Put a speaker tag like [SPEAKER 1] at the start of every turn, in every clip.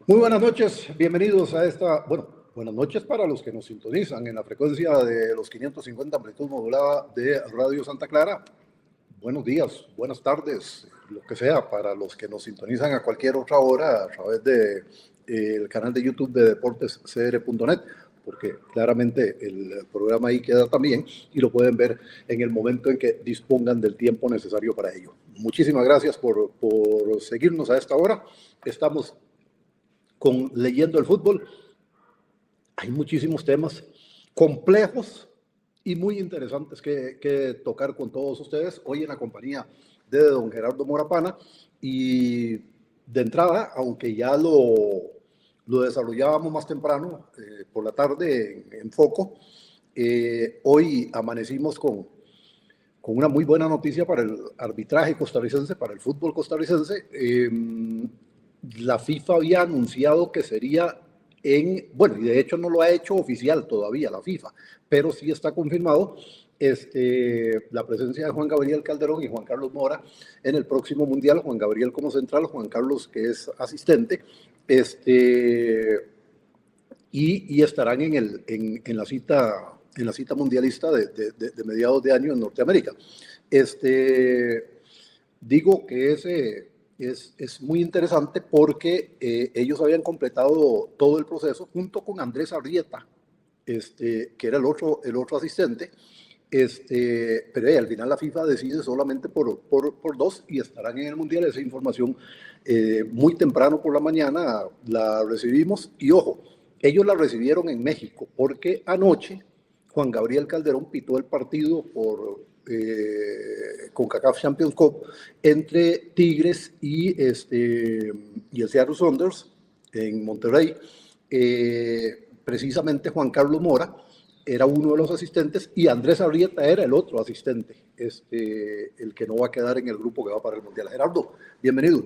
[SPEAKER 1] Muy buenas noches, bienvenidos a buenas noches para los que nos sintonizan en la frecuencia de los 550 amplitud modulada de Radio Santa Clara. Buenos días, buenas tardes, lo que sea, para los que nos sintonizan a cualquier otra hora a través de el canal de YouTube de deportescr.net, porque claramente el programa ahí queda también y lo pueden ver en el momento en que dispongan del tiempo necesario para ello. Muchísimas gracias por seguirnos a esta hora. Estamos con Leyendo el Fútbol. Hay muchísimos temas complejos y muy interesantes que tocar con todos ustedes hoy en la compañía de don Gerardo Morapana. Y de entrada, aunque ya lo desarrollábamos más temprano, por la tarde en Foco, hoy amanecimos con una muy buena noticia para el arbitraje costarricense, para el fútbol costarricense. La FIFA había anunciado que sería bueno, y de hecho no lo ha hecho oficial todavía la FIFA, pero sí está confirmado la presencia de Juan Gabriel Calderón y Juan Carlos Mora en el próximo Mundial. Juan Gabriel como central, Juan Carlos que es asistente, y estarán en la cita mundialista de mediados de año en Norteamérica. Digo que es muy interesante porque ellos habían completado todo el proceso junto con Andrés Arrieta, que era el otro asistente, pero al final la FIFA decide solamente por dos y estarán en el Mundial. Esa información muy temprano por la mañana la recibimos y ojo, ellos la recibieron en México porque anoche Juan Gabriel Calderón pitó el partido por CONCACAF Champions Cup entre Tigres y el Seattle Sounders en Monterrey. Precisamente Juan Carlos Mora era uno de los asistentes y Andrés Arrieta era el otro asistente, el que no va a quedar en el grupo que va para el Mundial. Gerardo, bienvenido.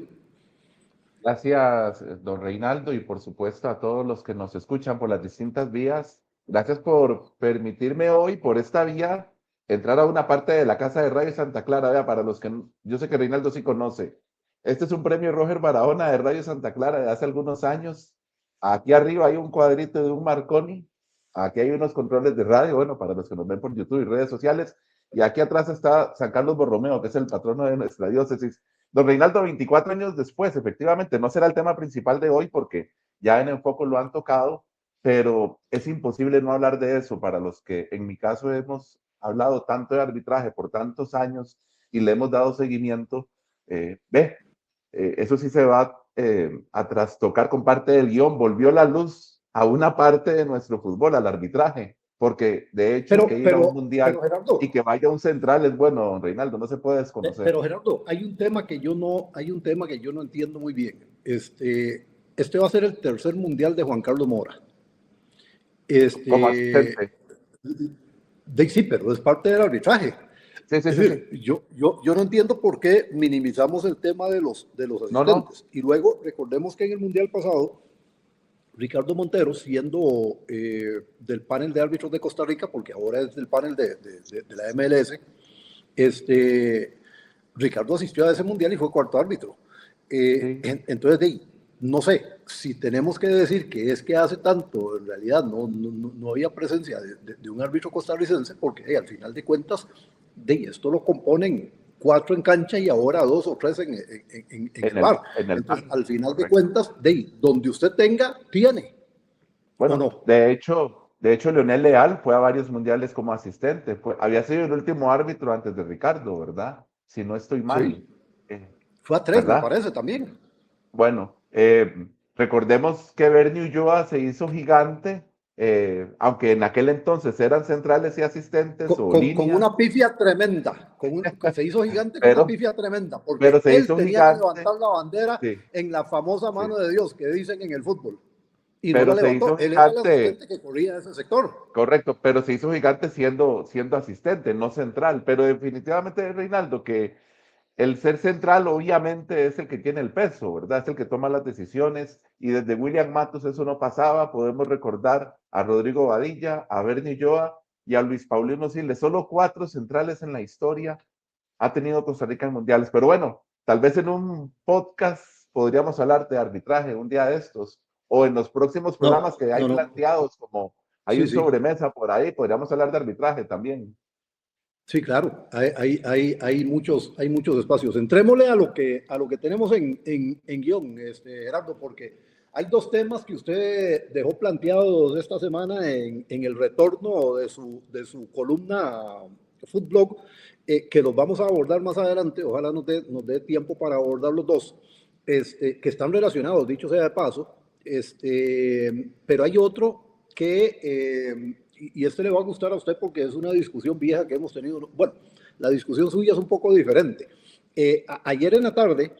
[SPEAKER 2] Gracias, don Reinaldo, y por supuesto a todos los que nos escuchan por las distintas vías. Gracias por permitirme hoy, por esta vía, entrar a una parte de la Casa de Radio Santa Clara. Vea, para los que yo sé que Reinaldo sí conoce. Este es un premio Roger Barahona de Radio Santa Clara de hace algunos años. Aquí arriba hay un cuadrito de un Marconi. Aquí hay unos controles de radio, bueno, para los que nos ven por YouTube y redes sociales. Y aquí atrás está San Carlos Borromeo, que es el patrono de nuestra diócesis. Don Reinaldo, 24 años después, efectivamente, no será el tema principal de hoy porque ya en Enfoco lo han tocado, pero es imposible no hablar de eso para los que en mi caso hemos hablado tanto de arbitraje por tantos años y le hemos dado seguimiento. Eso sí se va a trastocar con parte del guión. Volvió la luz a una parte de nuestro fútbol, al arbitraje, porque de hecho que ir a un mundial
[SPEAKER 1] Gerardo,
[SPEAKER 2] y que vaya un central es bueno, don Reinaldo, no se puede desconocer.
[SPEAKER 1] Pero Gerardo, hay un tema que yo no entiendo muy bien. Este va a ser el tercer mundial de Juan Carlos Mora.
[SPEAKER 2] Como asistente.
[SPEAKER 1] Sí, pero es parte del arbitraje.
[SPEAKER 2] Sí, sí,
[SPEAKER 1] Es
[SPEAKER 2] sí,
[SPEAKER 1] decir,
[SPEAKER 2] sí.
[SPEAKER 1] yo no entiendo por qué minimizamos el tema de los asistentes.
[SPEAKER 2] No.
[SPEAKER 1] Y luego recordemos que en el mundial pasado, Ricardo Montero, siendo del panel de árbitros de Costa Rica, porque ahora es del panel de la MLS, Ricardo asistió a ese mundial y fue cuarto árbitro.
[SPEAKER 2] Sí.
[SPEAKER 1] Entonces, no sé, si tenemos que decir que es que hace tanto, en realidad no había presencia de un árbitro costarricense, porque al final de cuentas, esto lo componen 4 en cancha y ahora 2 o 3 en el bar. Entonces, al final
[SPEAKER 2] correcto.
[SPEAKER 1] de cuentas, donde usted tenga, tiene.
[SPEAKER 2] Bueno,
[SPEAKER 1] ¿O no?
[SPEAKER 2] de hecho, Leonel Leal fue a varios mundiales como asistente. Había sido el último árbitro antes de Ricardo, ¿verdad? Si no estoy mal.
[SPEAKER 1] Sí. Fue a 3, me
[SPEAKER 2] ¿Verdad?
[SPEAKER 1] parece, también.
[SPEAKER 2] Bueno, recordemos que Bernie Ulloa se hizo gigante, aunque en aquel entonces eran centrales y asistentes o
[SPEAKER 1] Con
[SPEAKER 2] línea,
[SPEAKER 1] una pifia tremenda, se hizo gigante con una
[SPEAKER 2] pero,
[SPEAKER 1] pifia tremenda,
[SPEAKER 2] pero
[SPEAKER 1] porque
[SPEAKER 2] se
[SPEAKER 1] él
[SPEAKER 2] hizo
[SPEAKER 1] tenía que
[SPEAKER 2] gigante,
[SPEAKER 1] levantar la bandera
[SPEAKER 2] sí,
[SPEAKER 1] en la famosa
[SPEAKER 2] sí,
[SPEAKER 1] mano de Dios que dicen en el fútbol, y no la
[SPEAKER 2] pero se hizo
[SPEAKER 1] levantó. Él era el
[SPEAKER 2] gigante.
[SPEAKER 1] asistente que corría ese sector.
[SPEAKER 2] Correcto, pero se hizo gigante siendo asistente, no central. Pero definitivamente, Reinaldo, que el ser central obviamente es el que tiene el peso, ¿verdad? Es el que toma las decisiones. Y desde William Matos eso no pasaba. Podemos recordar a Rodrigo Vadilla, a Bernie Ulloa y a Luis Paulino Siles. Solo 4 centrales en la historia ha tenido Costa Rica en mundiales. Pero bueno, tal vez en un podcast podríamos hablar de arbitraje un día de estos. o en los próximos programas que hay
[SPEAKER 1] no.
[SPEAKER 2] planteados, como hay
[SPEAKER 1] Sí,
[SPEAKER 2] un
[SPEAKER 1] sí.
[SPEAKER 2] sobremesa por ahí, podríamos hablar de arbitraje también.
[SPEAKER 1] Sí, claro, hay muchos espacios. Entrémosle a lo que tenemos en guión, Gerardo, porque hay dos temas que usted dejó planteados esta semana en el retorno de su columna Footblog, que los vamos a abordar más adelante. Ojalá nos dé tiempo para abordar los dos, que están relacionados, dicho sea de paso. Pero hay otro que y este le va a gustar a usted porque es una discusión vieja que hemos tenido. Bueno, la discusión suya es un poco diferente. Ayer en la tarde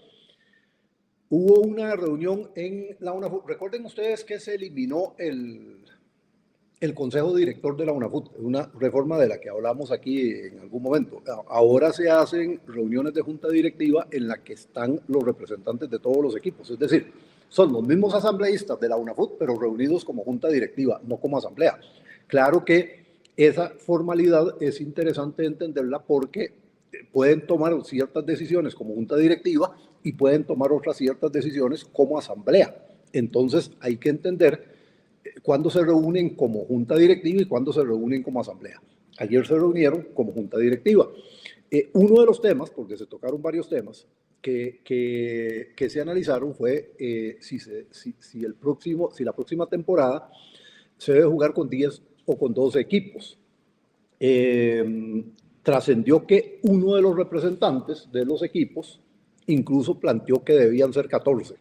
[SPEAKER 1] hubo una reunión en la UNAFUT. Recuerden ustedes que se eliminó el Consejo Director de la UNAFUT, una reforma de la que hablamos aquí en algún momento. Ahora se hacen reuniones de junta directiva en la que están los representantes de todos los equipos. Es decir, son los mismos asambleístas de la UNAFUT, pero reunidos como junta directiva, no como asamblea. Claro que esa formalidad es interesante entenderla porque pueden tomar ciertas decisiones como junta directiva y pueden tomar otras ciertas decisiones como asamblea. Entonces hay que entender cuándo se reúnen como junta directiva y cuándo se reúnen como asamblea. Ayer se reunieron como junta directiva. Uno de los temas, porque se tocaron varios temas, que se analizaron fue si la próxima temporada se debe jugar con 10 o con 12 equipos. Trascendió que uno de los representantes de los equipos incluso planteó que debían ser 14.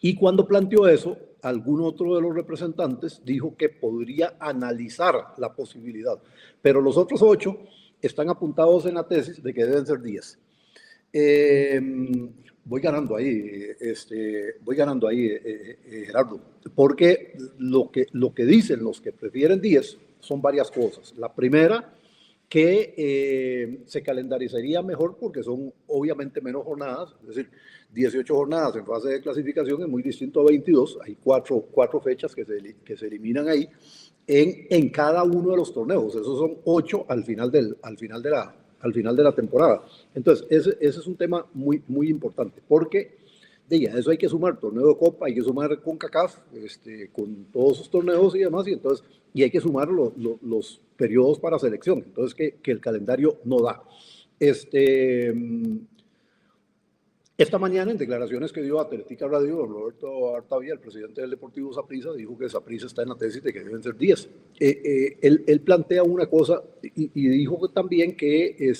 [SPEAKER 1] Y cuando planteó eso, algún otro de los representantes dijo que podría analizar la posibilidad, pero los otros 8 están apuntados en la tesis de que deben ser 10. Voy ganando ahí, Gerardo, porque lo que dicen los que prefieren 10 son varias cosas. La primera, que se calendarizaría mejor porque son obviamente menos jornadas, es decir, 18 jornadas en fase de clasificación es muy distinto a 22, hay cuatro fechas que se eliminan ahí en cada uno de los torneos, esos son 8 al final de la temporada. Entonces, ese es un tema muy, muy importante, porque de eso hay que sumar torneo de Copa, hay que sumar CONCACAF, con todos sus torneos y demás, y hay que sumar los periodos para selección, entonces que el calendario no da. Esta mañana, en declaraciones que dio a Teletica Radio, don Roberto Artavia, el presidente del Deportivo Saprissa, dijo que Saprissa está en la tesis de que deben ser 10. Él plantea una cosa y dijo también que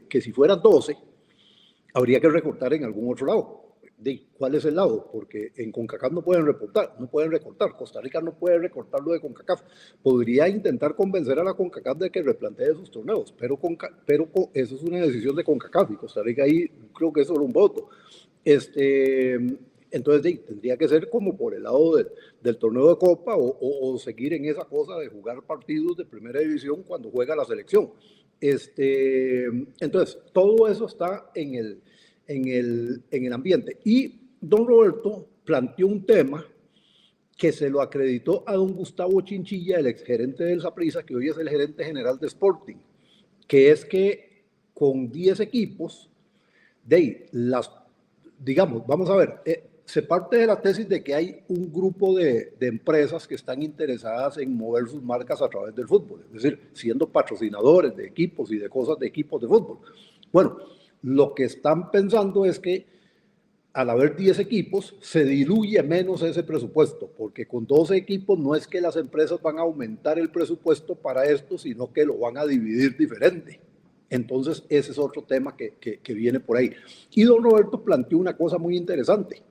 [SPEAKER 1] si fueran 12, habría que recortar en algún otro lado. ¿Cuál es el lado? Porque en CONCACAF no pueden recortar. Costa Rica no puede recortar lo de CONCACAF. Podría intentar convencer a la CONCACAF de que replantee sus torneos, pero eso es una decisión de CONCACAF y Costa Rica ahí creo que es solo un voto. Entonces tendría que ser como por el lado del torneo de Copa o seguir en esa cosa de jugar partidos de primera división cuando juega la selección. Entonces, todo eso está en el ambiente. Y don Roberto planteó un tema que se lo acreditó a don Gustavo Chinchilla, el exgerente del Saprissa, que hoy es el gerente general de Sporting, que es que con 10 equipos, digamos, vamos a ver, se parte de la tesis de que hay un grupo de empresas que están interesadas en mover sus marcas a través del fútbol, es decir, siendo patrocinadores de equipos y de cosas de equipos de fútbol. Bueno, lo que están pensando es que al haber 10 equipos se diluye menos ese presupuesto, porque con 12 equipos no es que las empresas van a aumentar el presupuesto para esto, sino que lo van a dividir diferente. Entonces ese es otro tema que viene por ahí. Y don Roberto planteó una cosa muy interesante.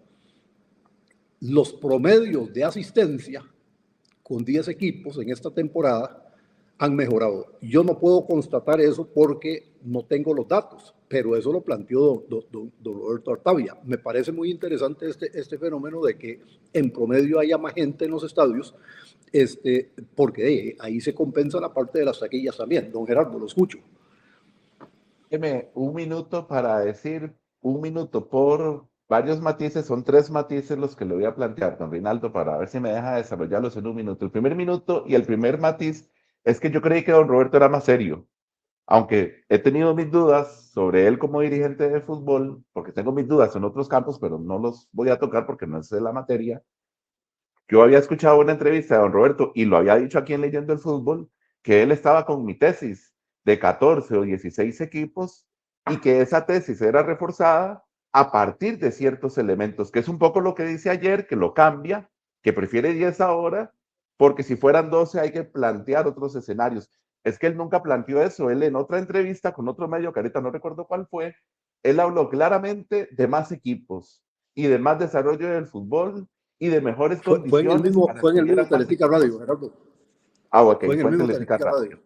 [SPEAKER 1] Los promedios de asistencia con 10 equipos en esta temporada han mejorado. Yo no puedo constatar eso porque no tengo los datos, pero eso lo planteó don Roberto Artavia. Me parece muy interesante este fenómeno de que en promedio haya más gente en los estadios, porque ahí se compensa la parte de las taquillas también. Don Gerardo, lo escucho.
[SPEAKER 2] Deme un minuto para decir, un minuto por varios matices, son 3 matices los que le voy a plantear, don Reinaldo, para ver si me deja desarrollarlos en un minuto. El primer minuto y el primer matiz es que yo creí que don Roberto era más serio. aunque he tenido mis dudas sobre él como dirigente de fútbol, porque tengo mis dudas en otros campos, pero no los voy a tocar porque no es de la materia. Yo había escuchado una entrevista de don Roberto y lo había dicho aquí en Leyendo el Fútbol, que él estaba con mi tesis de 14 o 16 equipos y que esa tesis era reforzada a partir de ciertos elementos, que es un poco lo que dice ayer, que lo cambia, que prefiere 10 ahora, porque si fueran 12 hay que plantear otros escenarios. Es que él nunca planteó eso. Él en otra entrevista con otro medio, que ahorita no recuerdo cuál fue, él habló claramente de más equipos y de más desarrollo del fútbol y de mejores condiciones para
[SPEAKER 1] Fue en
[SPEAKER 2] que
[SPEAKER 1] el mismo
[SPEAKER 2] hubieran más
[SPEAKER 1] Teletica Radio,
[SPEAKER 2] equipos.
[SPEAKER 1] Gerardo.
[SPEAKER 2] Ah, ok,
[SPEAKER 1] Fue en el
[SPEAKER 2] fue en
[SPEAKER 1] mismo
[SPEAKER 2] Teletica
[SPEAKER 1] Teletica
[SPEAKER 2] Radio.
[SPEAKER 1] Radio.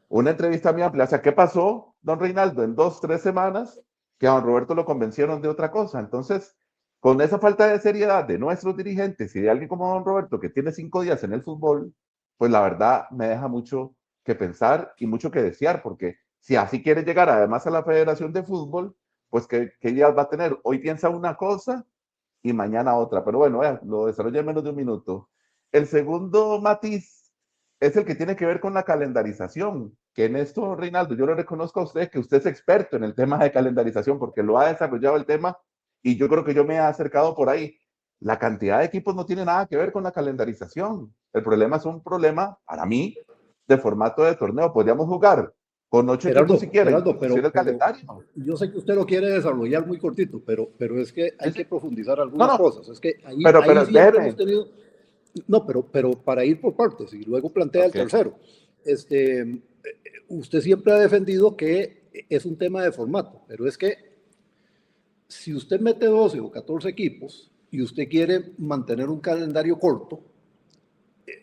[SPEAKER 2] Una entrevista muy amplia. O sea, ¿qué pasó, don Reinaldo? En 2, 3 semanas, que a don Roberto lo convencieron de otra cosa. Entonces, con esa falta de seriedad de nuestros dirigentes y de alguien como don Roberto, que tiene 5 días en el fútbol, pues la verdad me deja mucho que pensar y mucho que desear, porque si así quiere llegar además a la Federación de Fútbol, pues ¿qué días va a tener? Hoy piensa una cosa y mañana otra. Pero bueno, lo desarrolla en menos de un minuto. El segundo matiz es el que tiene que ver con la calendarización, que en esto, Reinaldo, yo le reconozco a usted que usted es experto en el tema de calendarización porque lo ha desarrollado el tema y yo creo que yo me he acercado por ahí. La cantidad de equipos no tiene nada que ver con la calendarización. El problema es un problema, para mí, de formato de torneo. Podríamos jugar con 8 equipos si quieren,
[SPEAKER 1] Gerardo,
[SPEAKER 2] reducir el calendario.
[SPEAKER 1] yo sé que usted lo quiere desarrollar muy cortito, pero es que hay
[SPEAKER 2] Sí, sí.
[SPEAKER 1] que profundizar
[SPEAKER 2] No,
[SPEAKER 1] algunas
[SPEAKER 2] no,
[SPEAKER 1] cosas. Es que ahí
[SPEAKER 2] pero
[SPEAKER 1] siempre hemos
[SPEAKER 2] déjeme.
[SPEAKER 1] tenido. No, pero para ir por partes y luego plantea el
[SPEAKER 2] Ok.
[SPEAKER 1] tercero. Usted siempre ha defendido que es un tema de formato, pero es que si usted mete 12 o 14 equipos y usted quiere mantener un calendario corto,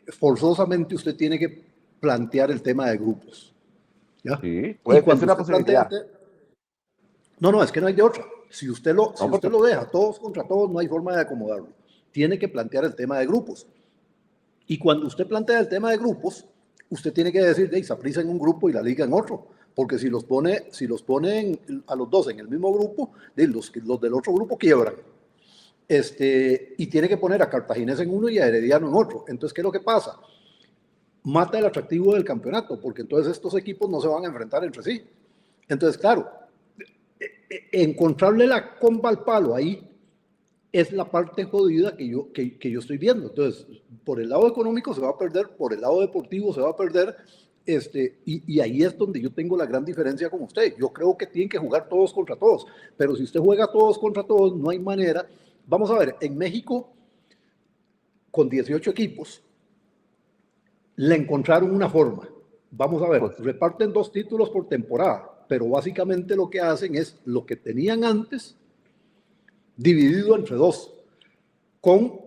[SPEAKER 1] forzosamente usted tiene que plantear el tema de grupos. ¿Ya?
[SPEAKER 2] Sí,
[SPEAKER 1] Y
[SPEAKER 2] pues es
[SPEAKER 1] cuando
[SPEAKER 2] una
[SPEAKER 1] usted plantea
[SPEAKER 2] posibilidad.
[SPEAKER 1] no, no, es que no hay de otra.
[SPEAKER 2] No,
[SPEAKER 1] Si usted
[SPEAKER 2] porque
[SPEAKER 1] lo deja todos contra todos, no hay forma de acomodarlo. Tiene que plantear el tema de grupos. Y cuando usted plantea el tema de grupos, usted tiene que decir, de Saprissa en un grupo y la Liga en otro. Porque si los ponen a los dos en el mismo grupo, los del otro grupo quiebran. Y tiene que poner a Cartaginés en uno y a Herediano en otro. Entonces, ¿qué es lo que pasa? Mata el atractivo del campeonato, porque entonces estos equipos no se van a enfrentar entre sí. Entonces, claro, encontrarle la comba al palo ahí es la parte jodida que yo estoy viendo. Entonces, por el lado económico se va a perder, por el lado deportivo se va a perder, y ahí es donde yo tengo la gran diferencia con usted. Yo creo que tienen que jugar todos contra todos, pero si usted juega todos contra todos, no hay manera. Vamos a ver, en México, con 18 equipos, le encontraron una forma. Vamos a ver,
[SPEAKER 2] pues,
[SPEAKER 1] reparten 2 títulos por temporada, pero básicamente lo que hacen es lo que tenían antes, dividido entre dos, con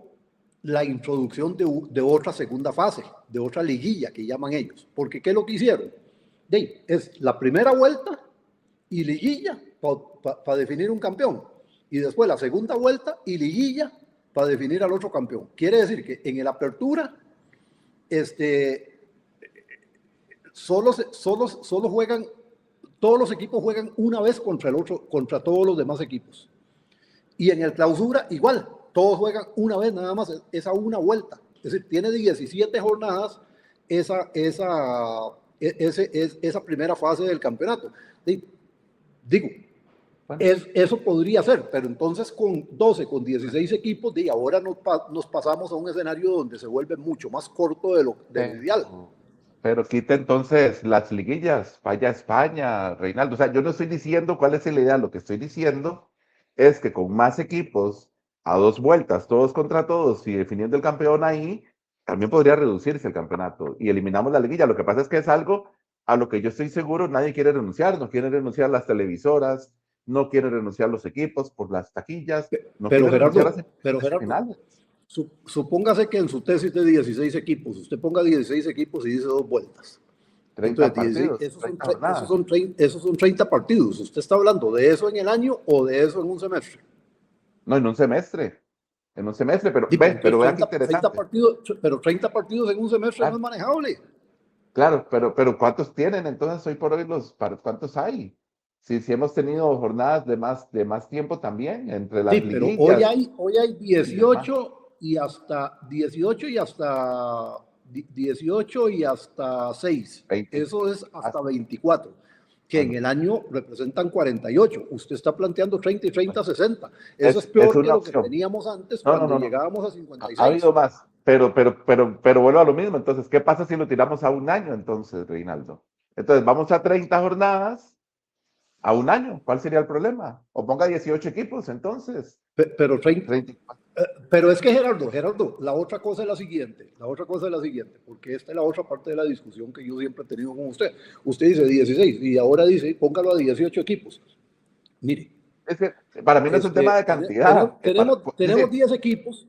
[SPEAKER 1] la introducción de otra segunda fase, de otra liguilla que llaman ellos. Porque ¿qué es lo que hicieron? Es la primera vuelta y liguilla para definir un campeón. Y después la segunda vuelta y liguilla para definir al otro campeón. Quiere decir que en el apertura, solo juegan, todos los equipos juegan una vez contra el otro, contra todos los demás equipos. Y en el clausura, igual, todos juegan una vez nada más, esa una vuelta. Es decir, tiene 17 jornadas esa primera fase del campeonato. Digo,
[SPEAKER 2] bueno,
[SPEAKER 1] eso podría ser, pero entonces con 12, con 16 equipos, ahora nos pasamos a un escenario donde se vuelve mucho más corto de lo ideal.
[SPEAKER 2] pero quita entonces las liguillas, vaya a España, Reinaldo. O sea, yo no estoy diciendo cuál es la idea, lo que estoy diciendo es que con más equipos a 2 vueltas, todos contra todos y definiendo el campeón ahí, también podría reducirse el campeonato y eliminamos la liguilla. Lo que pasa es que es algo a lo que yo estoy seguro nadie quiere renunciar, no quieren renunciar las televisoras, no quieren renunciar los equipos por las taquillas, no
[SPEAKER 1] Pero
[SPEAKER 2] quieren renunciar las
[SPEAKER 1] Gerardo,
[SPEAKER 2] finales.
[SPEAKER 1] supóngase que en su tesis de 16 equipos, usted ponga 16 equipos y dice 2 vueltas.
[SPEAKER 2] 30
[SPEAKER 1] Entonces, 16,
[SPEAKER 2] partidos, 30 jornadas.
[SPEAKER 1] esos son 30 partidos. ¿Usted está hablando de eso en el año o de eso en un semestre?
[SPEAKER 2] No, en un semestre, pero
[SPEAKER 1] Sí, pero
[SPEAKER 2] pero
[SPEAKER 1] entonces
[SPEAKER 2] vea qué interesante.
[SPEAKER 1] 30 partidos en un semestre no
[SPEAKER 2] Claro,
[SPEAKER 1] es manejable.
[SPEAKER 2] claro, pero ¿cuántos tienen entonces hoy por hoy cuántos hay? Si hemos tenido jornadas de más tiempo también, entre
[SPEAKER 1] Sí,
[SPEAKER 2] las
[SPEAKER 1] pero
[SPEAKER 2] liguillas
[SPEAKER 1] hoy hay
[SPEAKER 2] y demás.
[SPEAKER 1] 18 y hasta 6.
[SPEAKER 2] 20.
[SPEAKER 1] Eso es hasta
[SPEAKER 2] Hasta-
[SPEAKER 1] 24. que en el año representan 48. Usted está planteando 30 y 30, 60. Eso es
[SPEAKER 2] Es
[SPEAKER 1] peor que
[SPEAKER 2] una
[SPEAKER 1] lo que
[SPEAKER 2] opción.
[SPEAKER 1] teníamos antes
[SPEAKER 2] No, no,
[SPEAKER 1] cuando
[SPEAKER 2] no, no.
[SPEAKER 1] llegábamos a
[SPEAKER 2] Ha
[SPEAKER 1] 56.
[SPEAKER 2] habido más, pero vuelvo a lo mismo. Entonces, ¿qué pasa si lo tiramos a un año entonces, Reinaldo? Entonces, vamos a 30 jornadas a un año. ¿Cuál sería el problema? O ponga 18 equipos, entonces.
[SPEAKER 1] Pero 30,
[SPEAKER 2] 30.
[SPEAKER 1] pero es que Gerardo, la otra cosa es la siguiente, porque esta es la otra parte de la discusión que yo siempre he tenido con usted. Usted dice 16 y ahora dice, póngalo a 18 equipos. Mire,
[SPEAKER 2] Es que para mí no es un tema de cantidad.
[SPEAKER 1] tenemos 10 equipos,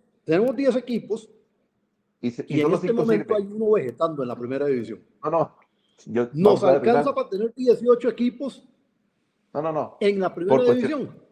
[SPEAKER 2] Y
[SPEAKER 1] y en
[SPEAKER 2] solo
[SPEAKER 1] este
[SPEAKER 2] 5
[SPEAKER 1] momento hay
[SPEAKER 2] sirven.
[SPEAKER 1] uno vegetando en la primera división.
[SPEAKER 2] No, no.
[SPEAKER 1] Nos
[SPEAKER 2] Vamos a ver,
[SPEAKER 1] alcanza
[SPEAKER 2] Reinaldo.
[SPEAKER 1] para tener 18 equipos
[SPEAKER 2] No, no, no.
[SPEAKER 1] en la primera
[SPEAKER 2] Por cuestión,
[SPEAKER 1] división.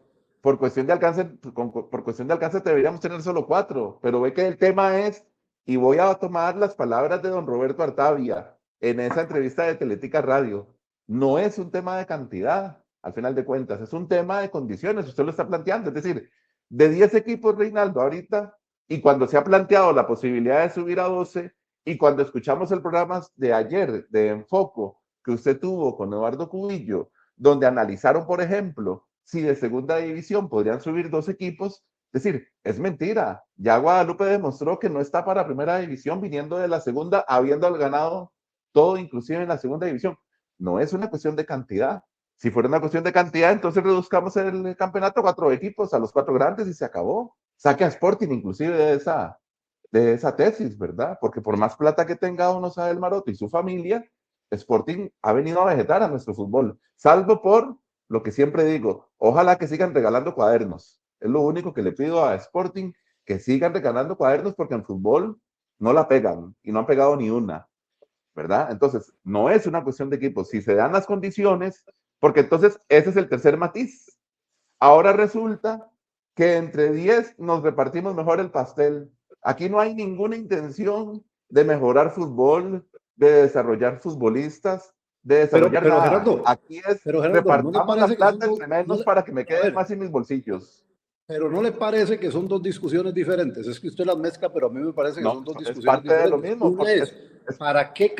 [SPEAKER 2] por cuestión de alcance, por cuestión de alcance deberíamos tener solo 4, pero ve que el tema es, y voy a tomar las palabras de don Roberto Artavia en esa entrevista de Teletica Radio, no es un tema de cantidad, al final de cuentas, es un tema de condiciones, usted lo está planteando, es decir, de 10 equipos, Reinaldo, ahorita, y cuando se ha planteado la posibilidad de subir a 12, y cuando escuchamos el programa de ayer de Enfoco que usted tuvo con Eduardo Cubillo, donde analizaron, por ejemplo, si de segunda división podrían subir 2 equipos, es decir, es mentira. Ya Guadalupe demostró que no está para primera división viniendo de la segunda, habiendo ganado todo, inclusive en la segunda división. No es una cuestión de cantidad. Si fuera una cuestión de cantidad, entonces reduzcamos el campeonato a 4 equipos, a los 4 grandes y se acabó. Saque a Sporting inclusive de esa tesis, ¿verdad? Porque por más plata que tenga don Osael Maroto y su familia, Sporting ha venido a vegetar a nuestro fútbol, salvo por lo que siempre digo, ojalá que sigan regalando cuadernos. Es lo único que le pido a Sporting, que sigan regalando cuadernos porque en fútbol no la pegan y no han pegado ni una, ¿verdad? Entonces, no es una cuestión de equipos. Si se dan las condiciones, porque entonces ese es el tercer matiz. Ahora resulta que entre 10 nos repartimos mejor el pastel. Aquí no hay ninguna intención de mejorar fútbol, de desarrollar futbolistas, de desarrollar
[SPEAKER 1] Pero
[SPEAKER 2] nada.
[SPEAKER 1] Gerardo,
[SPEAKER 2] Aquí es
[SPEAKER 1] pero Gerardo, ¿no le
[SPEAKER 2] repartamos la
[SPEAKER 1] parece que son
[SPEAKER 2] plata
[SPEAKER 1] dos?
[SPEAKER 2] entre menos para que me
[SPEAKER 1] A
[SPEAKER 2] quede
[SPEAKER 1] ver,
[SPEAKER 2] más en mis bolsillos.
[SPEAKER 1] pero ¿no le parece que son dos discusiones diferentes? Es que usted las mezcla, pero a mí me parece que
[SPEAKER 2] No,
[SPEAKER 1] son dos
[SPEAKER 2] es
[SPEAKER 1] discusiones
[SPEAKER 2] parte de lo
[SPEAKER 1] diferentes.
[SPEAKER 2] mismo,
[SPEAKER 1] Una
[SPEAKER 2] porque
[SPEAKER 1] es, ¿para qué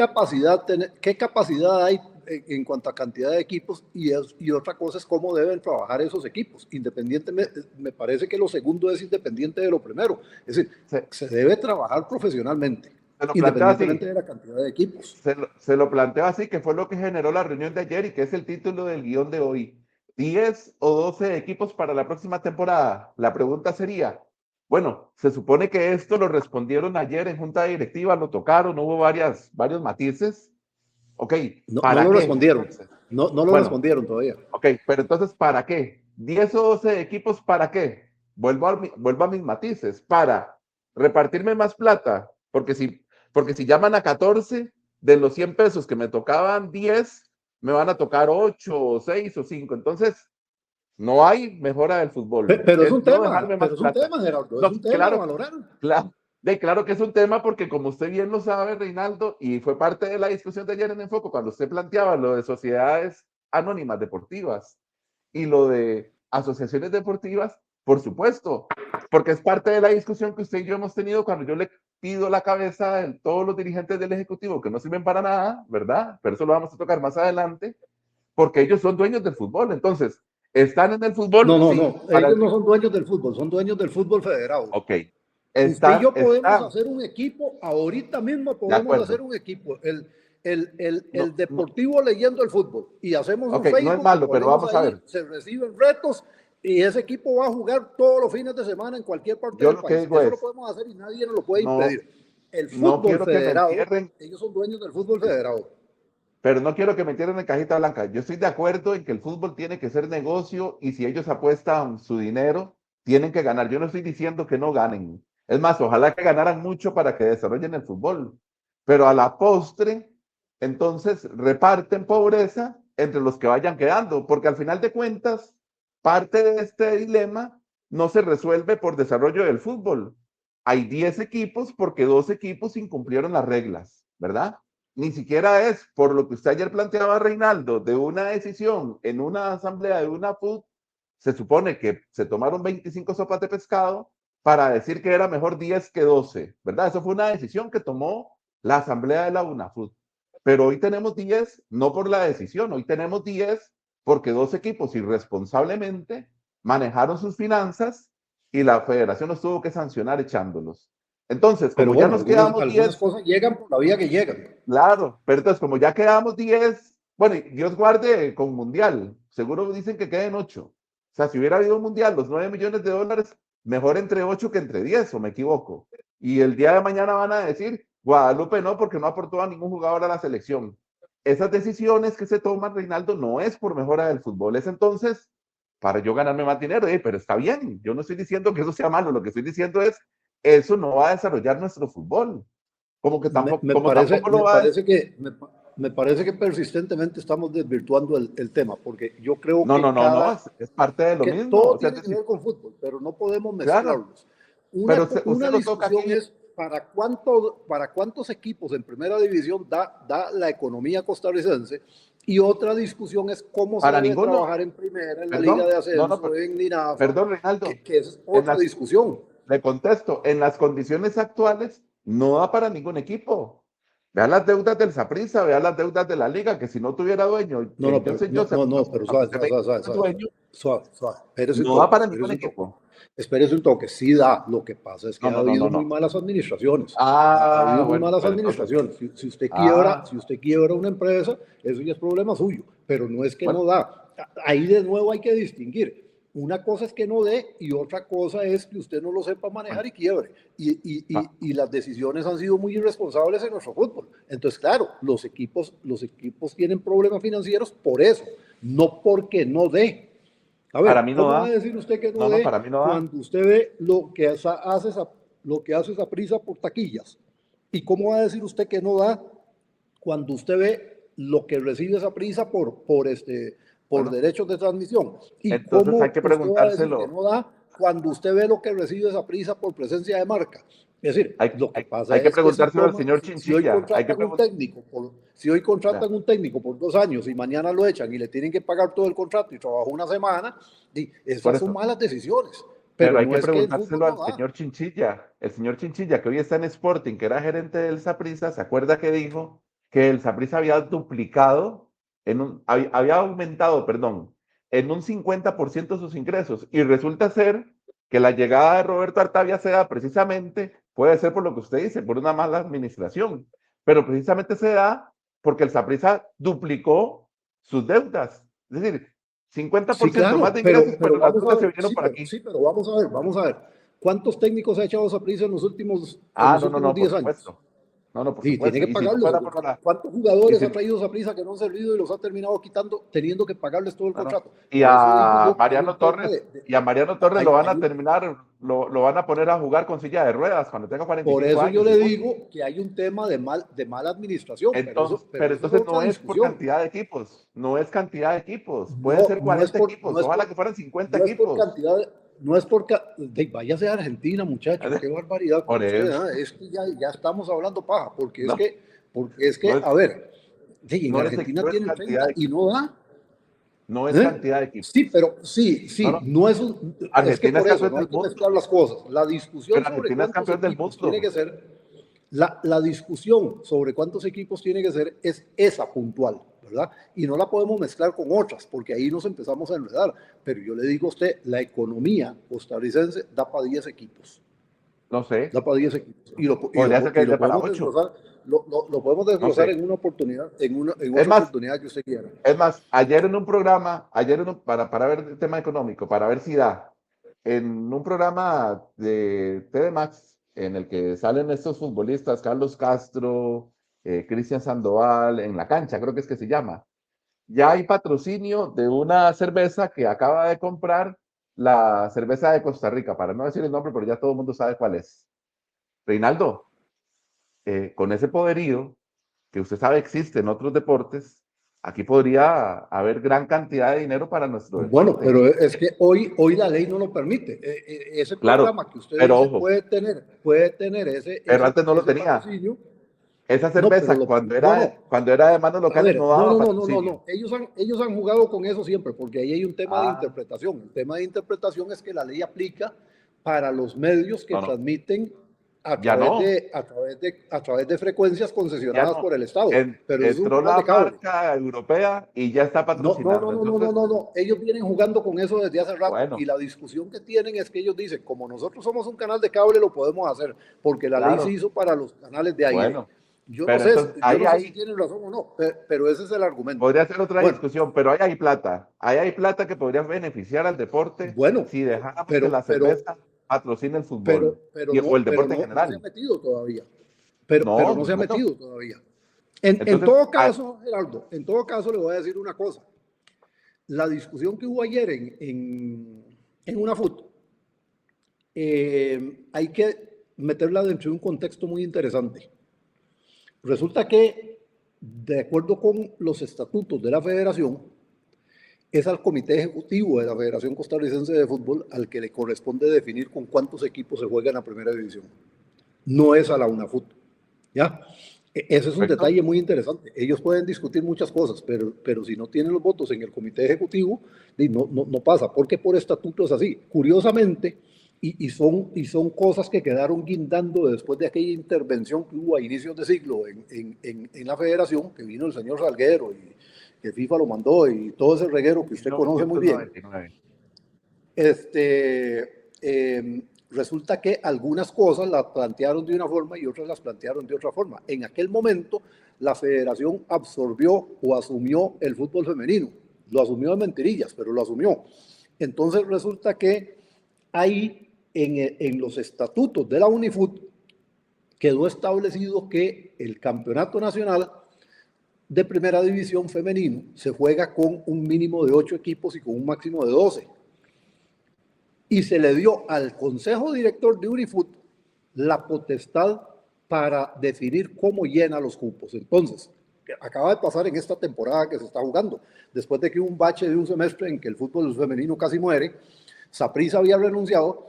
[SPEAKER 1] capacidad hay en cuanto a cantidad de equipos? Y otra cosa es cómo deben trabajar esos equipos. Independientemente, me parece que lo segundo es independiente de lo primero. Es decir,
[SPEAKER 2] se,
[SPEAKER 1] se debe trabajar profesionalmente,
[SPEAKER 2] se lo planteo
[SPEAKER 1] independientemente
[SPEAKER 2] así.
[SPEAKER 1] de la cantidad de equipos.
[SPEAKER 2] Se lo planteo así, que fue lo que generó la reunión de ayer y que es el título del guión de hoy. 10 o 12 equipos para la próxima temporada. La pregunta sería, bueno, se supone que esto lo respondieron ayer en junta directiva, lo tocaron, hubo varios matices. Ok,
[SPEAKER 1] No
[SPEAKER 2] ¿para
[SPEAKER 1] lo
[SPEAKER 2] qué?
[SPEAKER 1] respondieron. No lo
[SPEAKER 2] Bueno,
[SPEAKER 1] respondieron todavía.
[SPEAKER 2] ok, pero entonces, ¿para qué? 10 o 12 equipos, ¿para qué? Vuelvo a mis matices, para repartirme más plata, porque si llaman a 14 de los 100 pesos que me tocaban 10, me van a tocar 8 o 6 o 5. Entonces, no hay mejora del fútbol.
[SPEAKER 1] Pero
[SPEAKER 2] Es no dejarme más
[SPEAKER 1] pero es un
[SPEAKER 2] plata.
[SPEAKER 1] tema, Gerardo, es
[SPEAKER 2] No,
[SPEAKER 1] un tema a
[SPEAKER 2] claro,
[SPEAKER 1] valorar.
[SPEAKER 2] claro, claro que es un tema porque como usted bien lo sabe, Reinaldo, y fue parte de la discusión de ayer en Enfoco, cuando usted planteaba lo de sociedades anónimas deportivas y lo de asociaciones deportivas, por supuesto, porque es parte de la discusión que usted y yo hemos tenido cuando yo le pido la cabeza de todos los dirigentes del Ejecutivo que no sirven para nada, ¿verdad? Pero eso lo vamos a tocar más adelante, porque ellos son dueños del fútbol. Entonces, ¿están en el fútbol? Sí.
[SPEAKER 1] Ellos no son dueños del fútbol, son dueños del fútbol federado.
[SPEAKER 2] Ok.
[SPEAKER 1] Usted y yo podemos
[SPEAKER 2] Está,
[SPEAKER 1] hacer un equipo, ahorita mismo
[SPEAKER 2] de
[SPEAKER 1] podemos hacer
[SPEAKER 2] acuerdo.
[SPEAKER 1] un equipo,
[SPEAKER 2] No,
[SPEAKER 1] el
[SPEAKER 2] no,
[SPEAKER 1] deportivo leyendo el fútbol, y hacemos un
[SPEAKER 2] ok, no es
[SPEAKER 1] Facebook, lo
[SPEAKER 2] malo, pero
[SPEAKER 1] ponemos
[SPEAKER 2] vamos a
[SPEAKER 1] ahí,
[SPEAKER 2] ver.
[SPEAKER 1] se reciben retos, y ese equipo va a jugar todos los fines de semana en cualquier parte
[SPEAKER 2] Yo
[SPEAKER 1] del
[SPEAKER 2] lo que
[SPEAKER 1] país.
[SPEAKER 2] digo
[SPEAKER 1] Eso lo
[SPEAKER 2] es,
[SPEAKER 1] podemos hacer y nadie nos lo puede
[SPEAKER 2] no,
[SPEAKER 1] impedir. El
[SPEAKER 2] no
[SPEAKER 1] fútbol
[SPEAKER 2] quiero que me
[SPEAKER 1] federado,
[SPEAKER 2] entierren,
[SPEAKER 1] ellos son dueños del fútbol federado.
[SPEAKER 2] pero no quiero que me entierren en cajita blanca. Yo estoy de acuerdo en que el fútbol tiene que ser negocio y si ellos apuestan su dinero, tienen que ganar. Yo no estoy diciendo que no ganen. Es más, ojalá que ganaran mucho para que desarrollen el fútbol. Pero a la postre, entonces reparten pobreza entre los que vayan quedando, porque al final de cuentas, parte de este dilema no se resuelve por desarrollo del fútbol. Hay 10 equipos porque 2 equipos incumplieron las reglas, ¿verdad? Ni siquiera es por lo que usted ayer planteaba, Reinaldo, de una decisión en una asamblea de una FUT, se supone que se tomaron 25 sopas de pescado para decir que era mejor 10 que 12, ¿verdad? Eso fue una decisión que tomó la asamblea de la UNAFUT. pero hoy tenemos 10, no por la decisión, hoy tenemos 10 porque dos equipos irresponsablemente manejaron sus finanzas y la federación los tuvo que sancionar echándolos. Entonces,
[SPEAKER 1] Pero
[SPEAKER 2] como ya
[SPEAKER 1] bueno,
[SPEAKER 2] nos quedamos
[SPEAKER 1] algunas
[SPEAKER 2] 10,
[SPEAKER 1] cosas llegan por la vía que llegan.
[SPEAKER 2] claro, pero entonces como ya quedamos 10, bueno, y Dios guarde con Mundial, seguro dicen que queden 8. O sea, si hubiera habido un Mundial, los 9 millones de dólares, mejor entre 8 que entre 10, o me equivoco. Y el día de mañana van a decir, Guadalupe no, porque no aportó a ningún jugador a la selección. Esas decisiones que se toman, Reinaldo, no es por mejora del fútbol, es entonces para yo ganarme más dinero, pero está bien, yo no estoy diciendo que eso sea malo, lo que estoy diciendo es, eso no va a desarrollar nuestro fútbol. Como que tampoco, como tampoco lo va a...
[SPEAKER 1] Me parece que persistentemente estamos desvirtuando el tema, porque yo creo
[SPEAKER 2] No, no,
[SPEAKER 1] que
[SPEAKER 2] no, no, es parte de lo
[SPEAKER 1] que
[SPEAKER 2] mismo.
[SPEAKER 1] todo
[SPEAKER 2] O sea,
[SPEAKER 1] tiene que ver con fútbol, pero no podemos
[SPEAKER 2] claro,
[SPEAKER 1] mezclarlos.
[SPEAKER 2] pero
[SPEAKER 1] Una
[SPEAKER 2] usted lo toca
[SPEAKER 1] discusión
[SPEAKER 2] aquí.
[SPEAKER 1] es para cuántos equipos en primera división da la economía costarricense, y otra discusión es cómo se
[SPEAKER 2] Para
[SPEAKER 1] debe
[SPEAKER 2] ninguno,
[SPEAKER 1] trabajar en primera, en la Liga
[SPEAKER 2] perdón,
[SPEAKER 1] de
[SPEAKER 2] no, no,
[SPEAKER 1] Ascenso, en Linafa,
[SPEAKER 2] perdón, Reinaldo,
[SPEAKER 1] que es
[SPEAKER 2] en
[SPEAKER 1] otra
[SPEAKER 2] las,
[SPEAKER 1] discusión.
[SPEAKER 2] le contesto, en las condiciones actuales no da para ningún equipo. Vea las deudas del Saprissa, vea las deudas de la liga, que si no tuviera dueño,
[SPEAKER 1] No, no,
[SPEAKER 2] yo
[SPEAKER 1] pero,
[SPEAKER 2] sé, yo sé,
[SPEAKER 1] pero
[SPEAKER 2] aunque
[SPEAKER 1] suave,
[SPEAKER 2] usted
[SPEAKER 1] suave,
[SPEAKER 2] me
[SPEAKER 1] suave,
[SPEAKER 2] diga
[SPEAKER 1] suave,
[SPEAKER 2] que es
[SPEAKER 1] suave,
[SPEAKER 2] dueño,
[SPEAKER 1] suave, suave. Espérese un
[SPEAKER 2] no da
[SPEAKER 1] toque,
[SPEAKER 2] para
[SPEAKER 1] espérese
[SPEAKER 2] ningún
[SPEAKER 1] un toque.
[SPEAKER 2] equipo.
[SPEAKER 1] Espérese un toque, sí da. Lo que pasa es que
[SPEAKER 2] No,
[SPEAKER 1] ha
[SPEAKER 2] no, no,
[SPEAKER 1] habido
[SPEAKER 2] no,
[SPEAKER 1] muy
[SPEAKER 2] no.
[SPEAKER 1] malas administraciones. Ha
[SPEAKER 2] Ah,
[SPEAKER 1] habido muy
[SPEAKER 2] bueno,
[SPEAKER 1] malas
[SPEAKER 2] pero entonces,
[SPEAKER 1] administraciones. Si
[SPEAKER 2] ah,
[SPEAKER 1] usted quiebra una empresa, eso ya es problema suyo, pero no es que
[SPEAKER 2] bueno,
[SPEAKER 1] no da. Ahí de nuevo hay que distinguir. Una cosa es que no dé y otra cosa es que usted no lo sepa
[SPEAKER 2] bueno,
[SPEAKER 1] manejar y quiebre.
[SPEAKER 2] no,
[SPEAKER 1] Y las decisiones han sido muy irresponsables en nuestro fútbol. Entonces, claro, los equipos tienen problemas financieros por eso, no porque no dé. A
[SPEAKER 2] para
[SPEAKER 1] ver,
[SPEAKER 2] mí no
[SPEAKER 1] ¿cómo va a
[SPEAKER 2] da.
[SPEAKER 1] decir usted que no
[SPEAKER 2] No, no,
[SPEAKER 1] dé
[SPEAKER 2] para mí no da.
[SPEAKER 1] cuando usted ve lo que hace esa prisa por taquillas? ¿Y cómo va a decir usted que no da cuando usted ve lo que recibe esa prisa por
[SPEAKER 2] Bueno,
[SPEAKER 1] derechos de transmisión? ¿Y
[SPEAKER 2] entonces hay
[SPEAKER 1] cómo
[SPEAKER 2] que
[SPEAKER 1] usted va a decir que
[SPEAKER 2] preguntárselo.
[SPEAKER 1] no da cuando usted ve lo que recibe esa prisa por presencia de marca? Es decir,
[SPEAKER 2] Hay,
[SPEAKER 1] lo que
[SPEAKER 2] hay,
[SPEAKER 1] pasa
[SPEAKER 2] hay que
[SPEAKER 1] es que
[SPEAKER 2] preguntárselo al señor
[SPEAKER 1] si hoy
[SPEAKER 2] Chinchilla. Hay que
[SPEAKER 1] contratan un
[SPEAKER 2] preguntar.
[SPEAKER 1] técnico por 2 años y mañana lo echan y le tienen que pagar todo el contrato y trabajó una semana,
[SPEAKER 2] Por
[SPEAKER 1] esas son
[SPEAKER 2] eso.
[SPEAKER 1] malas decisiones.
[SPEAKER 2] Pero
[SPEAKER 1] Pero
[SPEAKER 2] hay
[SPEAKER 1] no
[SPEAKER 2] que
[SPEAKER 1] es que el fútbol
[SPEAKER 2] preguntárselo
[SPEAKER 1] no
[SPEAKER 2] al
[SPEAKER 1] da.
[SPEAKER 2] señor Chinchilla. El señor Chinchilla, que hoy está en Sporting, que era gerente del Saprissa, ¿se acuerda que dijo que el Saprissa había duplicado, había aumentado, perdón, en un 50% sus ingresos? Y resulta ser que la llegada de Roberto Artavia se da precisamente, puede ser por lo que usted dice, por una mala administración, pero precisamente se da porque el Saprissa duplicó sus deudas. Es decir,
[SPEAKER 1] Sí,
[SPEAKER 2] 50% más
[SPEAKER 1] claro,
[SPEAKER 2] de ingresos,
[SPEAKER 1] pero
[SPEAKER 2] pero las
[SPEAKER 1] vamos a
[SPEAKER 2] deudas se
[SPEAKER 1] ver,
[SPEAKER 2] vinieron por aquí.
[SPEAKER 1] sí, pero vamos a ver. ¿Cuántos técnicos ha echado Saprissa en
[SPEAKER 2] Ah,
[SPEAKER 1] los
[SPEAKER 2] no, no,
[SPEAKER 1] últimos
[SPEAKER 2] no, por
[SPEAKER 1] 10 años?
[SPEAKER 2] supuesto. No, no, por
[SPEAKER 1] Sí, tiene
[SPEAKER 2] supuesto.
[SPEAKER 1] que
[SPEAKER 2] Y si no
[SPEAKER 1] pagarlos.
[SPEAKER 2] fuera por la...
[SPEAKER 1] ¿Cuántos
[SPEAKER 2] Y,
[SPEAKER 1] jugadores ha
[SPEAKER 2] si,
[SPEAKER 1] traído Saprissa que no han servido y los ha terminado quitando, teniendo que pagarles todo el
[SPEAKER 2] no, no.
[SPEAKER 1] contrato? Por eso digo yo que hay un tema
[SPEAKER 2] Y a Mariano Torres lo van a
[SPEAKER 1] hay un
[SPEAKER 2] terminar, lo van a poner a jugar con silla de ruedas cuando tenga
[SPEAKER 1] Por
[SPEAKER 2] 45
[SPEAKER 1] eso yo
[SPEAKER 2] años,
[SPEAKER 1] le
[SPEAKER 2] seguro.
[SPEAKER 1] digo que hay un tema de mala administración,
[SPEAKER 2] Entonces,
[SPEAKER 1] pero
[SPEAKER 2] pero
[SPEAKER 1] eso es
[SPEAKER 2] entonces
[SPEAKER 1] otra
[SPEAKER 2] no es por
[SPEAKER 1] discusión.
[SPEAKER 2] cantidad de equipos, no es cantidad de equipos, pueden
[SPEAKER 1] No,
[SPEAKER 2] ser 40
[SPEAKER 1] no
[SPEAKER 2] equipos,
[SPEAKER 1] es
[SPEAKER 2] ojalá
[SPEAKER 1] por,
[SPEAKER 2] que fueran 50
[SPEAKER 1] no es por
[SPEAKER 2] equipos.
[SPEAKER 1] cantidad, no es por, váyase a Argentina, muchacho, qué barbaridad con
[SPEAKER 2] Por
[SPEAKER 1] usted,
[SPEAKER 2] eso,
[SPEAKER 1] ¿ah? Es que ya estamos hablando paja,
[SPEAKER 2] no,
[SPEAKER 1] porque es
[SPEAKER 2] no
[SPEAKER 1] que,
[SPEAKER 2] es,
[SPEAKER 1] a ver, en
[SPEAKER 2] no es,
[SPEAKER 1] Argentina
[SPEAKER 2] no es
[SPEAKER 1] tienen
[SPEAKER 2] cantidad
[SPEAKER 1] 30
[SPEAKER 2] de
[SPEAKER 1] y
[SPEAKER 2] equipos,
[SPEAKER 1] no da,
[SPEAKER 2] no es
[SPEAKER 1] ¿eh?
[SPEAKER 2] cantidad de
[SPEAKER 1] Sí,
[SPEAKER 2] equipos.
[SPEAKER 1] pero
[SPEAKER 2] No,
[SPEAKER 1] sí,
[SPEAKER 2] no,
[SPEAKER 1] no es que
[SPEAKER 2] Argentina es
[SPEAKER 1] por eso,
[SPEAKER 2] campeón
[SPEAKER 1] no hay
[SPEAKER 2] del
[SPEAKER 1] que mezclar
[SPEAKER 2] mundo,
[SPEAKER 1] las cosas. La discusión
[SPEAKER 2] pero
[SPEAKER 1] sobre
[SPEAKER 2] Argentina es
[SPEAKER 1] cuántos
[SPEAKER 2] campeón del
[SPEAKER 1] equipos tiene que
[SPEAKER 2] mundo.
[SPEAKER 1] ser la discusión sobre cuántos equipos tiene que ser es esa puntual, ¿verdad? Y no la podemos mezclar con otras, porque ahí nos empezamos a enredar. Pero yo le digo a usted, la economía costarricense da para 10 equipos.
[SPEAKER 2] No sé,
[SPEAKER 1] Da para 10 equipos.
[SPEAKER 2] podría ser que
[SPEAKER 1] Lo
[SPEAKER 2] dé para
[SPEAKER 1] podemos
[SPEAKER 2] 8,
[SPEAKER 1] desglosar, lo podemos
[SPEAKER 2] no
[SPEAKER 1] desglosar
[SPEAKER 2] sé.
[SPEAKER 1] en una oportunidad, en
[SPEAKER 2] Es
[SPEAKER 1] otra
[SPEAKER 2] más,
[SPEAKER 1] oportunidad que usted quiera.
[SPEAKER 2] es más, ayer en un programa, para ver el tema económico, para ver si da, en un programa de TV Max, en el que salen estos futbolistas, Carlos Castro, Cristian Sandoval, en la cancha, creo que es que se llama, ya hay patrocinio de una cerveza que acaba de comprar la cerveza de Costa Rica, para no decir el nombre, pero ya todo el mundo sabe cuál es. Reinaldo, con ese poderío que usted sabe existe en otros deportes, aquí podría haber gran cantidad de dinero para nuestro
[SPEAKER 1] Bueno,
[SPEAKER 2] deporte.
[SPEAKER 1] pero es que hoy la ley no lo permite. Ese
[SPEAKER 2] Claro,
[SPEAKER 1] programa que usted
[SPEAKER 2] pero
[SPEAKER 1] dice
[SPEAKER 2] ojo,
[SPEAKER 1] puede tener
[SPEAKER 2] pero antes no lo
[SPEAKER 1] ese
[SPEAKER 2] tenía.
[SPEAKER 1] patrocinio.
[SPEAKER 2] Esa
[SPEAKER 1] No, pero
[SPEAKER 2] cerveza,
[SPEAKER 1] no, no.
[SPEAKER 2] cuando era de manos
[SPEAKER 1] A
[SPEAKER 2] locales,
[SPEAKER 1] ver,
[SPEAKER 2] no daba
[SPEAKER 1] no.
[SPEAKER 2] patrocinio.
[SPEAKER 1] Ellos han jugado con eso siempre, porque ahí hay un tema de
[SPEAKER 2] Ah,
[SPEAKER 1] interpretación. El tema de interpretación es que la ley aplica para los medios que
[SPEAKER 2] no, no.
[SPEAKER 1] transmiten
[SPEAKER 2] Ya no.
[SPEAKER 1] A través de frecuencias
[SPEAKER 2] Ya
[SPEAKER 1] concesionadas
[SPEAKER 2] no.
[SPEAKER 1] por el Estado, pero es un
[SPEAKER 2] Entró
[SPEAKER 1] canal
[SPEAKER 2] la
[SPEAKER 1] de cable.
[SPEAKER 2] marca europea y ya está
[SPEAKER 1] No, no, no,
[SPEAKER 2] patrocinando.
[SPEAKER 1] no, no, no,
[SPEAKER 2] Entonces,
[SPEAKER 1] no, no. Ellos vienen jugando con eso desde hace rato y
[SPEAKER 2] bueno,
[SPEAKER 1] la discusión que tienen es que ellos dicen, como nosotros somos un canal de cable, lo podemos hacer, porque la ley se
[SPEAKER 2] claro,
[SPEAKER 1] hizo para los canales de aire.
[SPEAKER 2] bueno. Pero entonces,
[SPEAKER 1] Yo
[SPEAKER 2] ahí
[SPEAKER 1] no sé si
[SPEAKER 2] hay,
[SPEAKER 1] tienen razón o no, pero ese es el argumento.
[SPEAKER 2] podría ser otra
[SPEAKER 1] Bueno,
[SPEAKER 2] discusión, pero ahí hay plata que podría beneficiar al deporte
[SPEAKER 1] bueno,
[SPEAKER 2] si dejáramos que
[SPEAKER 1] pero,
[SPEAKER 2] la
[SPEAKER 1] pero,
[SPEAKER 2] cerveza patrocine el fútbol o el
[SPEAKER 1] pero
[SPEAKER 2] deporte en
[SPEAKER 1] no, no se ha
[SPEAKER 2] general.
[SPEAKER 1] metido todavía. Pero
[SPEAKER 2] No,
[SPEAKER 1] no se ha
[SPEAKER 2] bueno.
[SPEAKER 1] metido todavía. En
[SPEAKER 2] Entonces,
[SPEAKER 1] todo caso, Gerardo, en todo caso le voy a decir una cosa. La discusión que hubo ayer en una foto, hay que meterla dentro de un contexto muy interesante. Resulta que, de acuerdo con los estatutos de la federación, es al comité ejecutivo de la Federación Costarricense de Fútbol al que le corresponde definir con cuántos equipos se juega en la primera división. No es a la UNAFUT. ¿Ya? Ese es un
[SPEAKER 2] perfecto.
[SPEAKER 1] detalle muy interesante. Ellos pueden discutir muchas cosas, pero si no tienen los votos en el comité ejecutivo, no pasa, porque por estatuto es así. Curiosamente, y son cosas que quedaron guindando después de aquella intervención que hubo a inicios de siglo en la federación, que vino el señor Salguero y que FIFA lo mandó y todo ese reguero que usted conoce muy bien.
[SPEAKER 2] 1999.
[SPEAKER 1] Resulta que algunas cosas las plantearon de una forma y otras las plantearon de otra forma. En aquel momento, la federación absorbió o asumió el fútbol femenino. Lo asumió de mentirillas, pero lo asumió. Entonces resulta que ahí, en los estatutos de la UNIFUT, quedó establecido que el campeonato nacional de primera división femenino se juega con un mínimo de 8 equipos y con un máximo de 12, y se le dio al Consejo Director de Unifut la potestad para definir cómo llena los cupos. Entonces, acaba de pasar en esta temporada que se está jugando, después de que hubo un bache de un semestre en que el fútbol femenino casi muere. Saprissa había renunciado,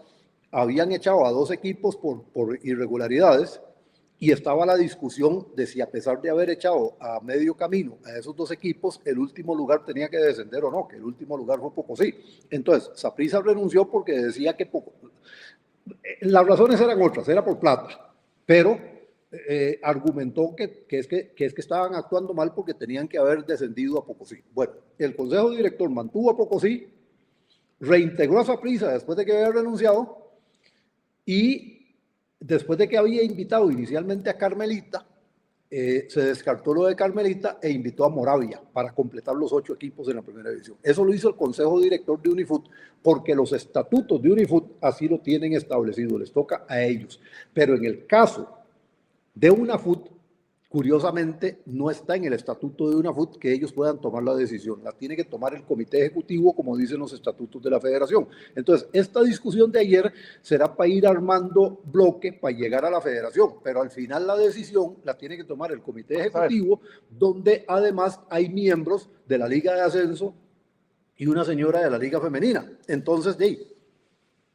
[SPEAKER 1] habían echado a 2 equipos por irregularidades, y estaba la discusión de si, a pesar de haber echado a medio camino a esos 2 equipos, el último lugar tenía que descender o no, que el último lugar fue Pocosí. Entonces, Saprissa renunció porque decía que las razones eran otras, era por plata, pero argumentó que es que estaban actuando mal porque tenían que haber descendido a Pocosí. Bueno, el Consejo Director mantuvo a Pocosí, reintegró a Saprissa después de que había renunciado, y después de que había invitado inicialmente a Carmelita, se descartó lo de Carmelita e invitó a Moravia para completar los 8 equipos en la primera división. Eso lo hizo el Consejo Director de Unifut porque los estatutos de Unifut así lo tienen establecido, les toca a ellos. Pero en el caso de UNAFUT, curiosamente, no está en el estatuto de UNAFUT que ellos puedan tomar la decisión. La tiene que tomar el comité ejecutivo, como dicen los estatutos de la federación. Entonces, esta discusión de ayer será para ir armando bloque para llegar a la federación, pero al final la decisión la tiene que tomar el comité
[SPEAKER 2] Vamos a ver.
[SPEAKER 1] ejecutivo, donde además hay miembros de la Liga de Ascenso y una señora de la Liga Femenina. Entonces,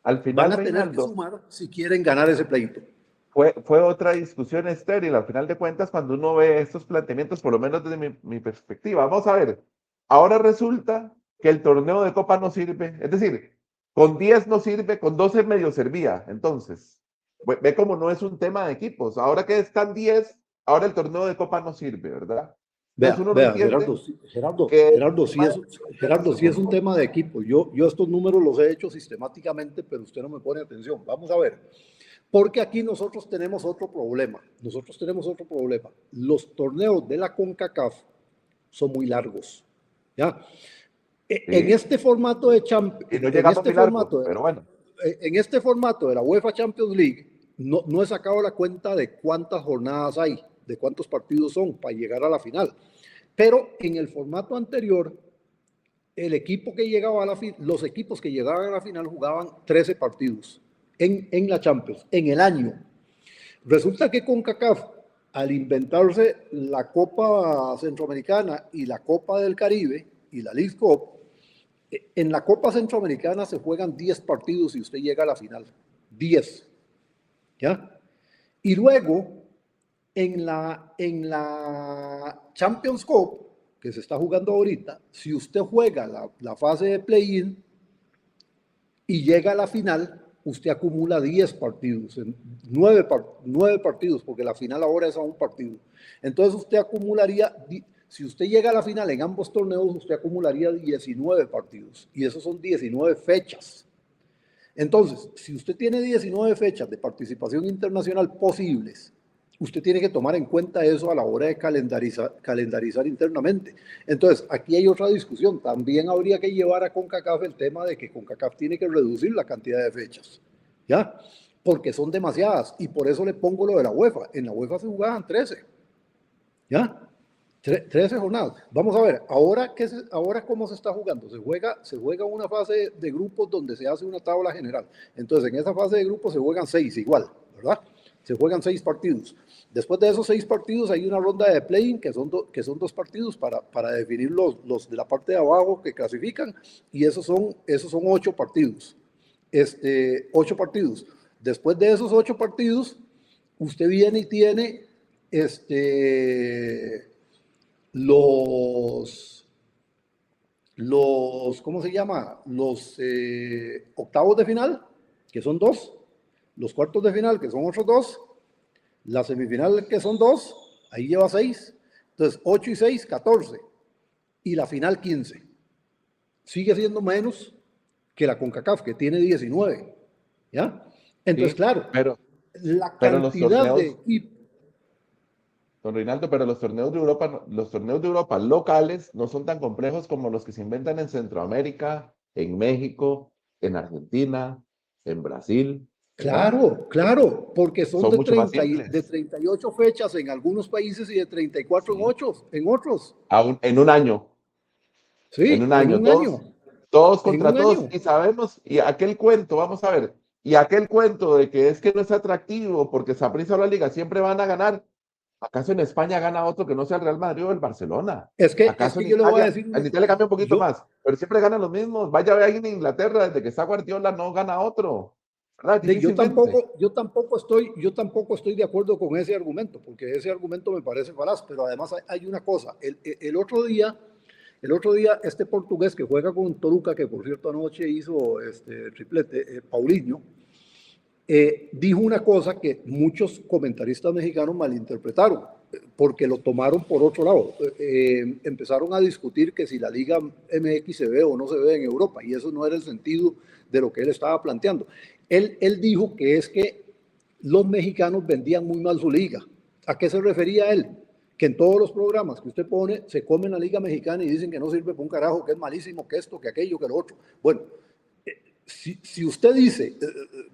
[SPEAKER 2] Al
[SPEAKER 1] van
[SPEAKER 2] final,
[SPEAKER 1] a tener que
[SPEAKER 2] Reinaldo,
[SPEAKER 1] sumar si quieren ganar ese pleito.
[SPEAKER 2] fue otra discusión estéril. Al final de cuentas, cuando uno ve estos planteamientos, por lo menos desde mi perspectiva, vamos a ver, ahora resulta que el torneo de Copa no sirve, es decir, con 10 no sirve, con 12 medio servía. Entonces, ve cómo no es un tema de equipos. Ahora que están 10, ahora el torneo de Copa no sirve, ¿verdad? Entonces uno no entiende
[SPEAKER 1] Gerardo,
[SPEAKER 2] que el tema de
[SPEAKER 1] Gerardo,
[SPEAKER 2] se
[SPEAKER 1] sí es un
[SPEAKER 2] formó.
[SPEAKER 1] tema de equipo. Yo estos números los he hecho sistemáticamente, pero usted no me pone atención. Vamos a ver, porque aquí nosotros tenemos otro problema. Nosotros tenemos otro problema. Los torneos de la CONCACAF son muy largos. ¿Ya? En
[SPEAKER 2] Sí,
[SPEAKER 1] este formato de
[SPEAKER 2] y no llegamos muy largo, pero bueno.
[SPEAKER 1] en este formato de la UEFA Champions League, no he sacado la cuenta de cuántas jornadas hay, de cuántos partidos son para llegar a la final. Pero en el formato anterior, el equipo que llegaba a los equipos que llegaban a la final jugaban 13 partidos en la Champions, en el año. Resulta que CONCACAF, al inventarse la Copa Centroamericana y la Copa del Caribe y la League Cup, en la Copa Centroamericana se juegan 10 partidos y usted llega a la final. 10. ¿Ya? Y luego, en la Champions Cup, que se está jugando ahorita, si usted juega la fase de play-in y llega a la final, usted acumula 10 partidos, 9 partidos, porque la final ahora es a un partido. Entonces usted acumularía, si usted llega a la final en ambos torneos, usted acumularía 19 partidos, y esos son 19 fechas. Entonces, si usted tiene 19 fechas de participación internacional posibles, usted tiene que tomar en cuenta eso a la hora de calendarizar internamente. Entonces, aquí hay otra discusión. También habría que llevar a CONCACAF el tema de que CONCACAF tiene que reducir la cantidad de fechas, ¿ya? Porque son demasiadas, y por eso le pongo lo de la UEFA. En la UEFA se jugaban 13, ¿ya? 13 jornadas. Vamos a ver, ahora cómo se está jugando. Se juega una fase de grupos donde se hace una tabla general. Entonces, en esa fase de grupos se juegan 6 igual, ¿verdad? Se juegan 6 partidos. Después de esos 6 partidos hay una ronda de play-in que son 2 partidos para definir los de la parte de abajo que clasifican, y esos son 8 partidos. 8 partidos. Después de esos 8 partidos, usted viene y tiene ¿cómo se llama? Los octavos de final, que son 2, los cuartos de final, que son otros 2, la semifinal, que son 2, ahí lleva 6, entonces 8 y 6, 14, y la final 15. Sigue siendo menos que la CONCACAF, que tiene 19, ¿ya? Entonces,
[SPEAKER 2] Sí,
[SPEAKER 1] claro, la
[SPEAKER 2] pero los
[SPEAKER 1] cantidad de
[SPEAKER 2] torneos,
[SPEAKER 1] equipos.
[SPEAKER 2] don Reinaldo, pero los torneos de Europa locales no son tan complejos como los que se inventan en Centroamérica, en México, en Argentina, en Brasil, ¿verdad?
[SPEAKER 1] Claro, porque son
[SPEAKER 2] Son
[SPEAKER 1] de
[SPEAKER 2] mucho más
[SPEAKER 1] 30 de
[SPEAKER 2] simples.
[SPEAKER 1] 38 fechas en algunos países y de 34
[SPEAKER 2] Sí.
[SPEAKER 1] en otros.
[SPEAKER 2] En un año, en
[SPEAKER 1] Sí,
[SPEAKER 2] un
[SPEAKER 1] en
[SPEAKER 2] año,
[SPEAKER 1] un año.
[SPEAKER 2] todos
[SPEAKER 1] En
[SPEAKER 2] contra
[SPEAKER 1] un
[SPEAKER 2] todos,
[SPEAKER 1] año.
[SPEAKER 2] y sabemos, y aquel cuento, vamos a ver, y aquel cuento de que es que no es atractivo porque Saprissa o la Liga siempre van a ganar. ¿Acaso en España gana otro que no sea el Real Madrid o el Barcelona?
[SPEAKER 1] Es
[SPEAKER 2] ¿Acaso
[SPEAKER 1] que yo le voy a decir
[SPEAKER 2] En
[SPEAKER 1] una
[SPEAKER 2] Italia
[SPEAKER 1] cosa.
[SPEAKER 2] cambia un poquito más, pero siempre ganan los mismos? Vaya, ve ahí en Inglaterra, desde que está Guardiola no gana otro, ¿verdad?
[SPEAKER 1] Yo
[SPEAKER 2] Difícilmente.
[SPEAKER 1] tampoco, yo tampoco estoy de acuerdo con ese argumento, porque ese argumento me parece falaz, pero además hay una cosa. El otro día, este portugués que juega con Toluca, que por cierto anoche hizo triplete, Paulinho, dijo una cosa que muchos comentaristas mexicanos malinterpretaron, porque lo tomaron por otro lado. Empezaron a discutir que si la Liga MX se ve o no se ve en Europa, y eso no era el sentido de lo que él estaba planteando. Él dijo que es que los mexicanos vendían muy mal su liga. ¿A qué se refería él? Que en todos los programas que usted pone se comen la Liga Mexicana y dicen que no sirve para un carajo, que es malísimo, que esto, que aquello, que lo otro. Bueno, si usted dice,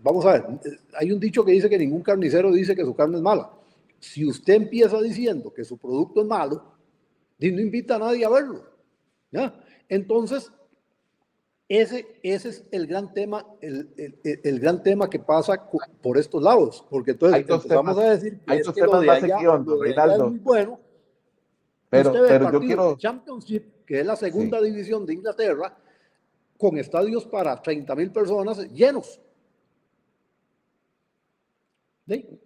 [SPEAKER 1] vamos a ver, hay un dicho que dice que ningún carnicero dice que su carne es mala. Si usted empieza diciendo que su producto es malo, no invita a nadie a verlo, ¿ya? Entonces, ese es el gran tema, el gran tema que pasa por estos lados, porque entonces empezamos a decir que
[SPEAKER 2] Hay
[SPEAKER 1] es
[SPEAKER 2] dos
[SPEAKER 1] que
[SPEAKER 2] temas más hediondos,
[SPEAKER 1] lo de allá es muy
[SPEAKER 2] Reinaldo,
[SPEAKER 1] bueno. Usted ve
[SPEAKER 2] pero yo
[SPEAKER 1] partidos de
[SPEAKER 2] quiero,
[SPEAKER 1] Championship, que es la
[SPEAKER 2] sí.
[SPEAKER 1] segunda división de Inglaterra, con estadios para 30,000 personas llenos. ¿Sí?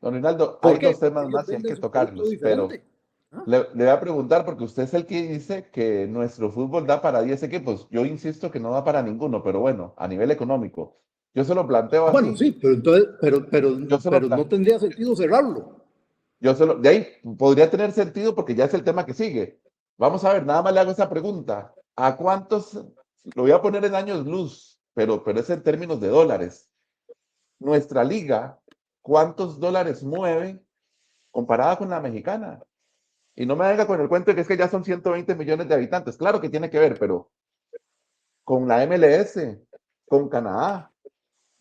[SPEAKER 2] Don Reinaldo,
[SPEAKER 1] ¿Por
[SPEAKER 2] hay
[SPEAKER 1] qué?
[SPEAKER 2] dos
[SPEAKER 1] Porque
[SPEAKER 2] temas
[SPEAKER 1] ellos
[SPEAKER 2] más y hay
[SPEAKER 1] venden
[SPEAKER 2] que
[SPEAKER 1] su producto
[SPEAKER 2] tocarlos, pero
[SPEAKER 1] diferente. ¿Ah?
[SPEAKER 2] le voy a preguntar porque usted es el que dice que nuestro fútbol da para 10 equipos. Yo insisto que no da para ninguno, pero bueno, a nivel económico. Yo se lo planteo
[SPEAKER 1] Bueno,
[SPEAKER 2] así.
[SPEAKER 1] sí, pero entonces,
[SPEAKER 2] Yo se lo
[SPEAKER 1] pero no
[SPEAKER 2] planteo.
[SPEAKER 1] tendría sentido cerrarlo.
[SPEAKER 2] De ahí podría tener sentido porque ya es el tema que sigue. Vamos a ver, nada más le hago esa pregunta. ¿A cuántos, lo voy a poner en años luz, pero es en términos de dólares? Nuestra liga, ¿cuántos dólares mueve comparada con la mexicana? Y no me venga con el cuento de que es que ya son 120 millones de habitantes. Claro que tiene que ver, pero con la MLS, con Canadá,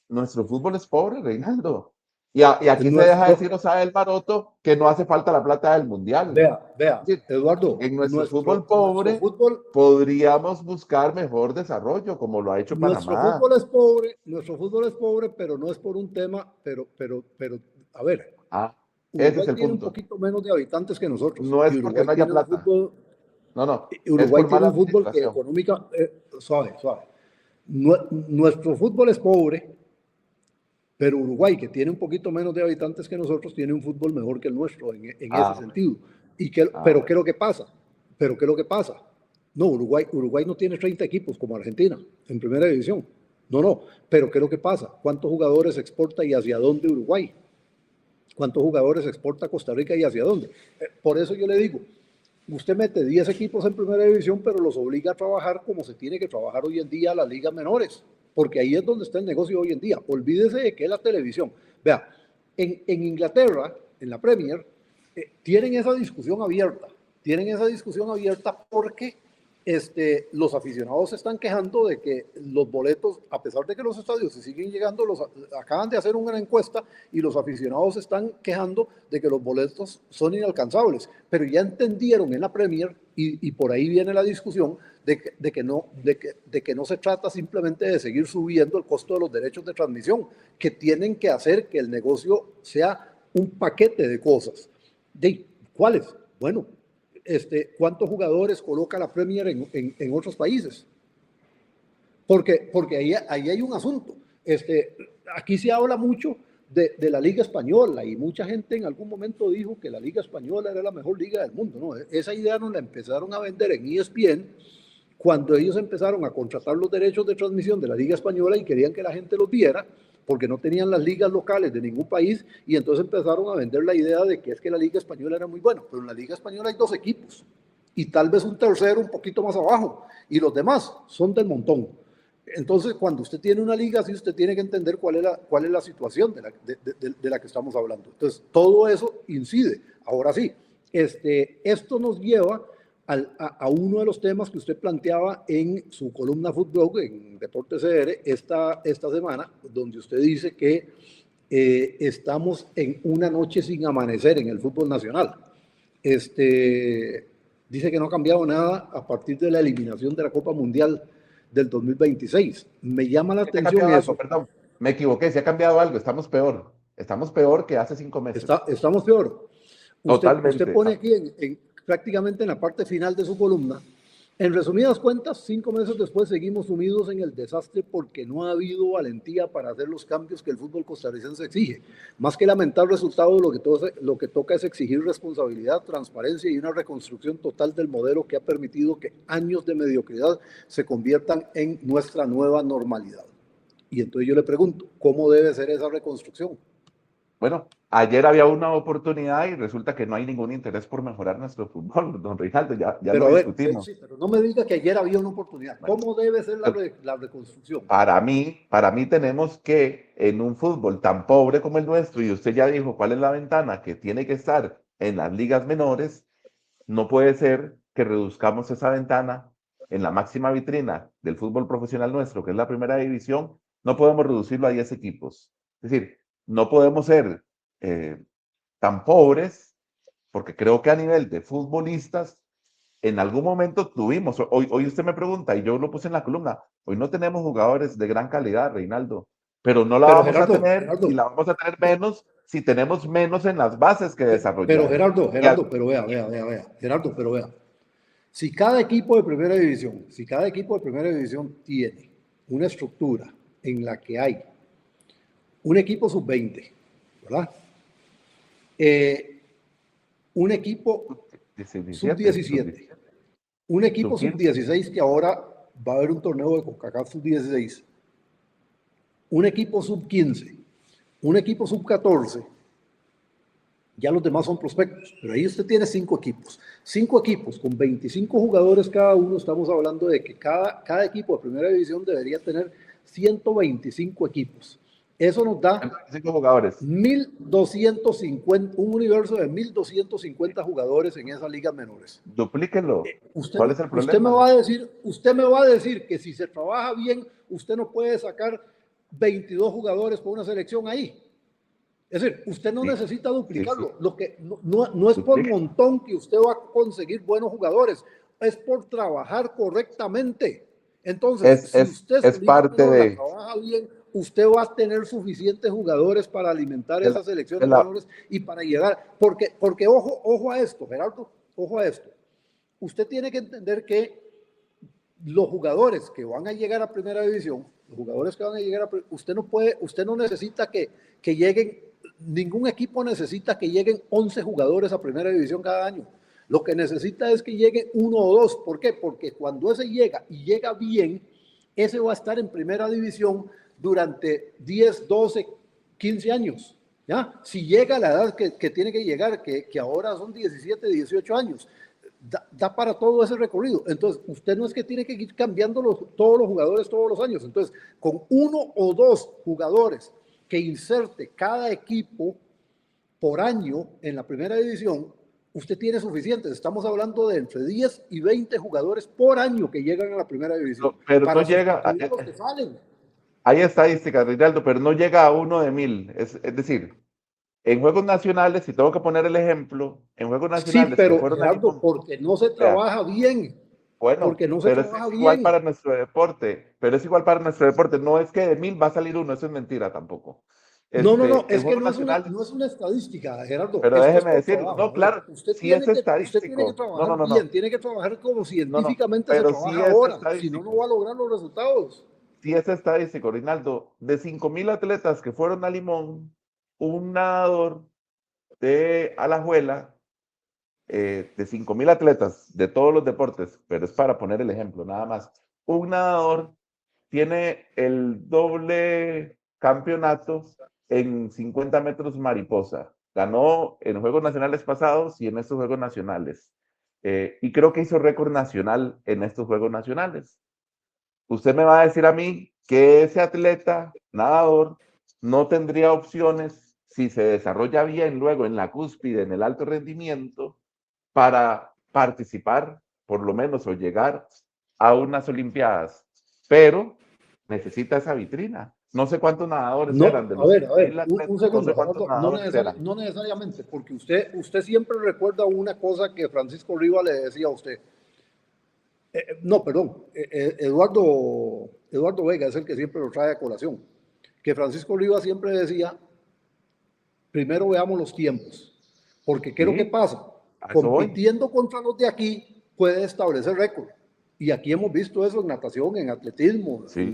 [SPEAKER 2] nuestro fútbol es pobre, Reinaldo. Y aquí se deja
[SPEAKER 1] Nuestro,
[SPEAKER 2] decir Osada Baroto que no hace falta la plata del mundial.
[SPEAKER 1] vea,
[SPEAKER 2] Es decir,
[SPEAKER 1] Eduardo,
[SPEAKER 2] en nuestro fútbol pobre podríamos buscar mejor desarrollo, como lo ha hecho Panamá.
[SPEAKER 1] nuestro fútbol es pobre, pero no es por un tema, a ver,
[SPEAKER 2] Ah, ese es
[SPEAKER 1] Uruguay
[SPEAKER 2] el
[SPEAKER 1] tiene un
[SPEAKER 2] punto.
[SPEAKER 1] poquito menos de habitantes que nosotros,
[SPEAKER 2] No
[SPEAKER 1] y
[SPEAKER 2] es porque no haya plata. No, no, es
[SPEAKER 1] Uruguay
[SPEAKER 2] por
[SPEAKER 1] tiene
[SPEAKER 2] mala
[SPEAKER 1] un fútbol que
[SPEAKER 2] administración.
[SPEAKER 1] económica, suave. Nuestro fútbol es pobre, pero Uruguay, que tiene un poquito menos de habitantes que nosotros, tiene un fútbol mejor que el nuestro en ese
[SPEAKER 2] Ah,
[SPEAKER 1] sentido. Pero ¿qué
[SPEAKER 2] bueno.
[SPEAKER 1] es lo que pasa? No, Uruguay no tiene 30 equipos como Argentina en primera división. No, no, pero ¿qué es lo que pasa? ¿Cuántos jugadores exporta y hacia dónde Uruguay? ¿Cuántos jugadores exporta Costa Rica y hacia dónde? Por eso yo le digo, usted mete 10 equipos en primera división, pero los obliga a trabajar como se tiene que trabajar hoy en día las ligas menores, porque ahí es donde está el negocio hoy en día. Olvídese de que es la televisión. Vea, en Inglaterra, en la Premier, tienen esa discusión abierta porque los aficionados se están quejando de que los boletos, a pesar de que los estadios se siguen llegando, acaban de hacer una encuesta y los aficionados se están quejando de que los boletos son inalcanzables, pero ya entendieron en la Premier y por ahí viene la discusión de que no se trata simplemente de seguir subiendo el costo de los derechos de transmisión, que tienen que hacer que el negocio sea un paquete de cosas. ¿De cuáles? Bueno, ¿cuántos jugadores coloca la Premier en otros países? Porque ahí hay un asunto. Aquí se habla mucho de la Liga Española y mucha gente en algún momento dijo que la Liga Española era la mejor liga del mundo. ¿No? Esa idea nos la empezaron a vender en ESPN cuando ellos empezaron a contratar los derechos de transmisión de la Liga Española y querían que la gente los viera, porque no tenían las ligas locales de ningún país, y entonces empezaron a vender la idea de que es que la Liga Española era muy buena, pero en la Liga Española hay 2 equipos, y tal vez un tercero un poquito más abajo, y los demás son del montón. Entonces, cuando usted tiene una liga así, usted tiene que entender cuál es la situación de la que estamos hablando. Entonces, todo eso incide. Ahora sí, esto nos lleva a uno de los temas que usted planteaba en su columna Footblog, en Deportes CR, esta semana, donde usted dice que estamos en una noche sin amanecer en el fútbol nacional. Dice que no ha cambiado nada a partir de la eliminación de la Copa Mundial del 2026. Me llama la atención eso.
[SPEAKER 2] Perdón, me equivoqué, se ha cambiado algo, estamos peor que hace 5 meses.
[SPEAKER 1] Estamos peor.
[SPEAKER 2] Totalmente.
[SPEAKER 1] Usted pone aquí prácticamente en la parte final de su columna, en resumidas cuentas, 5 meses después seguimos sumidos en el desastre porque no ha habido valentía para hacer los cambios que el fútbol costarricense exige. Más que lamentar resultados, lo que toca es exigir responsabilidad, transparencia y una reconstrucción total del modelo que ha permitido que años de mediocridad se conviertan en nuestra nueva normalidad. Y entonces yo le pregunto, ¿cómo debe ser esa reconstrucción?
[SPEAKER 2] Bueno, ayer había una oportunidad y resulta que no hay ningún interés por mejorar nuestro fútbol, don Reinaldo, ya lo discutimos.
[SPEAKER 1] Sí, pero no me diga que ayer había una oportunidad. Bueno, ¿cómo debe ser la reconstrucción?
[SPEAKER 2] Para mí tenemos que, en un fútbol tan pobre como el nuestro, y usted ya dijo cuál es la ventana que tiene que estar en las ligas menores, no puede ser que reduzcamos esa ventana en la máxima vitrina del fútbol profesional nuestro, que es la primera división, no podemos reducirlo a 10 equipos. Es decir, no podemos ser tan pobres, porque creo que a nivel de futbolistas, en algún momento tuvimos, hoy usted me pregunta, y yo lo puse en la columna, hoy no tenemos jugadores de gran calidad, Reinaldo, pero no la vamos a tener, y la vamos a tener menos si tenemos menos en las bases que desarrollar.
[SPEAKER 1] Pero Gerardo, pero vea, Gerardo, pero vea, si cada equipo de primera división tiene una estructura en la que hay un equipo sub-20, ¿verdad? Un equipo sub-17, un equipo sub-16 que ahora va a haber un torneo de CONCACAF sub-16, un equipo sub-15, un equipo sub-14, ya los demás son prospectos, pero ahí usted tiene 5 equipos con 25 jugadores cada uno. Estamos hablando de que cada equipo de primera división debería tener 125 equipos. Eso nos da 1.250, un universo de 1.250 jugadores en esas ligas menores.
[SPEAKER 2] Duplíquenlo. ¿Cuál es el problema?
[SPEAKER 1] Usted me va a decir que si se trabaja bien, usted no puede sacar 22 jugadores por una selección ahí. Es decir, usted no necesita duplicarlo. Lo que no es por montón que usted va a conseguir buenos jugadores, es por trabajar correctamente. Entonces, si usted trabaja bien, usted va a tener suficientes jugadores para alimentar esas selecciones menores y para llegar. Porque ojo a esto, Gerardo, ojo a esto. Usted tiene que entender que los jugadores que van a llegar a primera división, usted no necesita que lleguen, ningún equipo necesita que lleguen 11 jugadores a primera división cada año. Lo que necesita es que llegue 1 o 2. ¿Por qué? Porque cuando ese llega y llega bien, ese va a estar en primera división durante 10, 12, 15 años. ¿Ya? Si llega a la edad que tiene que llegar, que ahora son 17, 18 años, da para todo ese recorrido. Entonces, usted no es que tiene que ir cambiando todos los jugadores todos los años. Entonces, con 1 o 2 jugadores que inserte cada equipo por año en la primera división, usted tiene suficientes. Estamos hablando de entre 10 y 20 jugadores por año que llegan a la primera división.
[SPEAKER 2] No, pero
[SPEAKER 1] para
[SPEAKER 2] no llega,
[SPEAKER 1] los que salen.
[SPEAKER 2] hay estadísticas, Reinaldo, pero no llega a 1 de 1000. Es decir, en juegos nacionales, si tengo que poner el ejemplo, en juegos nacionales
[SPEAKER 1] sí, pero
[SPEAKER 2] que fueron
[SPEAKER 1] Gerardo, porque no se trabaja bien.
[SPEAKER 2] bueno,
[SPEAKER 1] porque no se
[SPEAKER 2] pero
[SPEAKER 1] trabaja
[SPEAKER 2] es igual
[SPEAKER 1] bien.
[SPEAKER 2] para nuestro deporte, pero es igual para nuestro deporte. No es que de 1000 va a salir uno, eso es mentira tampoco.
[SPEAKER 1] No,
[SPEAKER 2] En
[SPEAKER 1] es que
[SPEAKER 2] juegos nacionales,
[SPEAKER 1] no es una estadística, Gerardo.
[SPEAKER 2] pero
[SPEAKER 1] Esto es
[SPEAKER 2] déjeme
[SPEAKER 1] por
[SPEAKER 2] decir,
[SPEAKER 1] trabajo.
[SPEAKER 2] no, claro, sí es
[SPEAKER 1] Usted tiene que
[SPEAKER 2] estadístico.
[SPEAKER 1] trabajar
[SPEAKER 2] No,
[SPEAKER 1] bien, tiene que trabajar como
[SPEAKER 2] no,
[SPEAKER 1] científicamente se
[SPEAKER 2] pero sí
[SPEAKER 1] trabaja
[SPEAKER 2] es
[SPEAKER 1] ahora, si no, no
[SPEAKER 2] estadístico.
[SPEAKER 1] va a lograr los resultados.
[SPEAKER 2] Sí es estadístico, Rinaldo. De 5000 atletas que fueron a Limón, un nadador de Alajuela, de 5000 atletas de todos los deportes, pero es para poner el ejemplo, nada más. Un nadador tiene el doble campeonato en 50 metros mariposa. Ganó en Juegos Nacionales pasados y en estos Juegos Nacionales. Y creo que hizo récord nacional en estos Juegos Nacionales. Usted me va a decir a mí que ese atleta, nadador, no tendría opciones si se desarrolla bien luego en la cúspide, en el alto rendimiento, para participar, por lo menos, o llegar a unas Olimpiadas. Pero necesita esa vitrina. No sé cuántos nadadores eran
[SPEAKER 1] No,
[SPEAKER 2] de
[SPEAKER 1] a
[SPEAKER 2] los
[SPEAKER 1] ver,
[SPEAKER 2] 5000
[SPEAKER 1] un
[SPEAKER 2] atletas, no
[SPEAKER 1] segundo,
[SPEAKER 2] sé cuántos
[SPEAKER 1] Gerardo,
[SPEAKER 2] nadadores eran.
[SPEAKER 1] no necesariamente, porque usted siempre recuerda una cosa que Francisco Riva le decía a usted. No, perdón, Eduardo Vega es el que siempre lo trae a colación, que Francisco Riva siempre decía, primero veamos los tiempos, porque ¿qué es lo que
[SPEAKER 2] Sí,
[SPEAKER 1] pasa?
[SPEAKER 2] a eso voy.
[SPEAKER 1] Compitiendo contra los de aquí puede establecer récord. Y aquí hemos visto eso en natación, en atletismo,
[SPEAKER 2] Sí, sí, sí,
[SPEAKER 1] en
[SPEAKER 2] sí.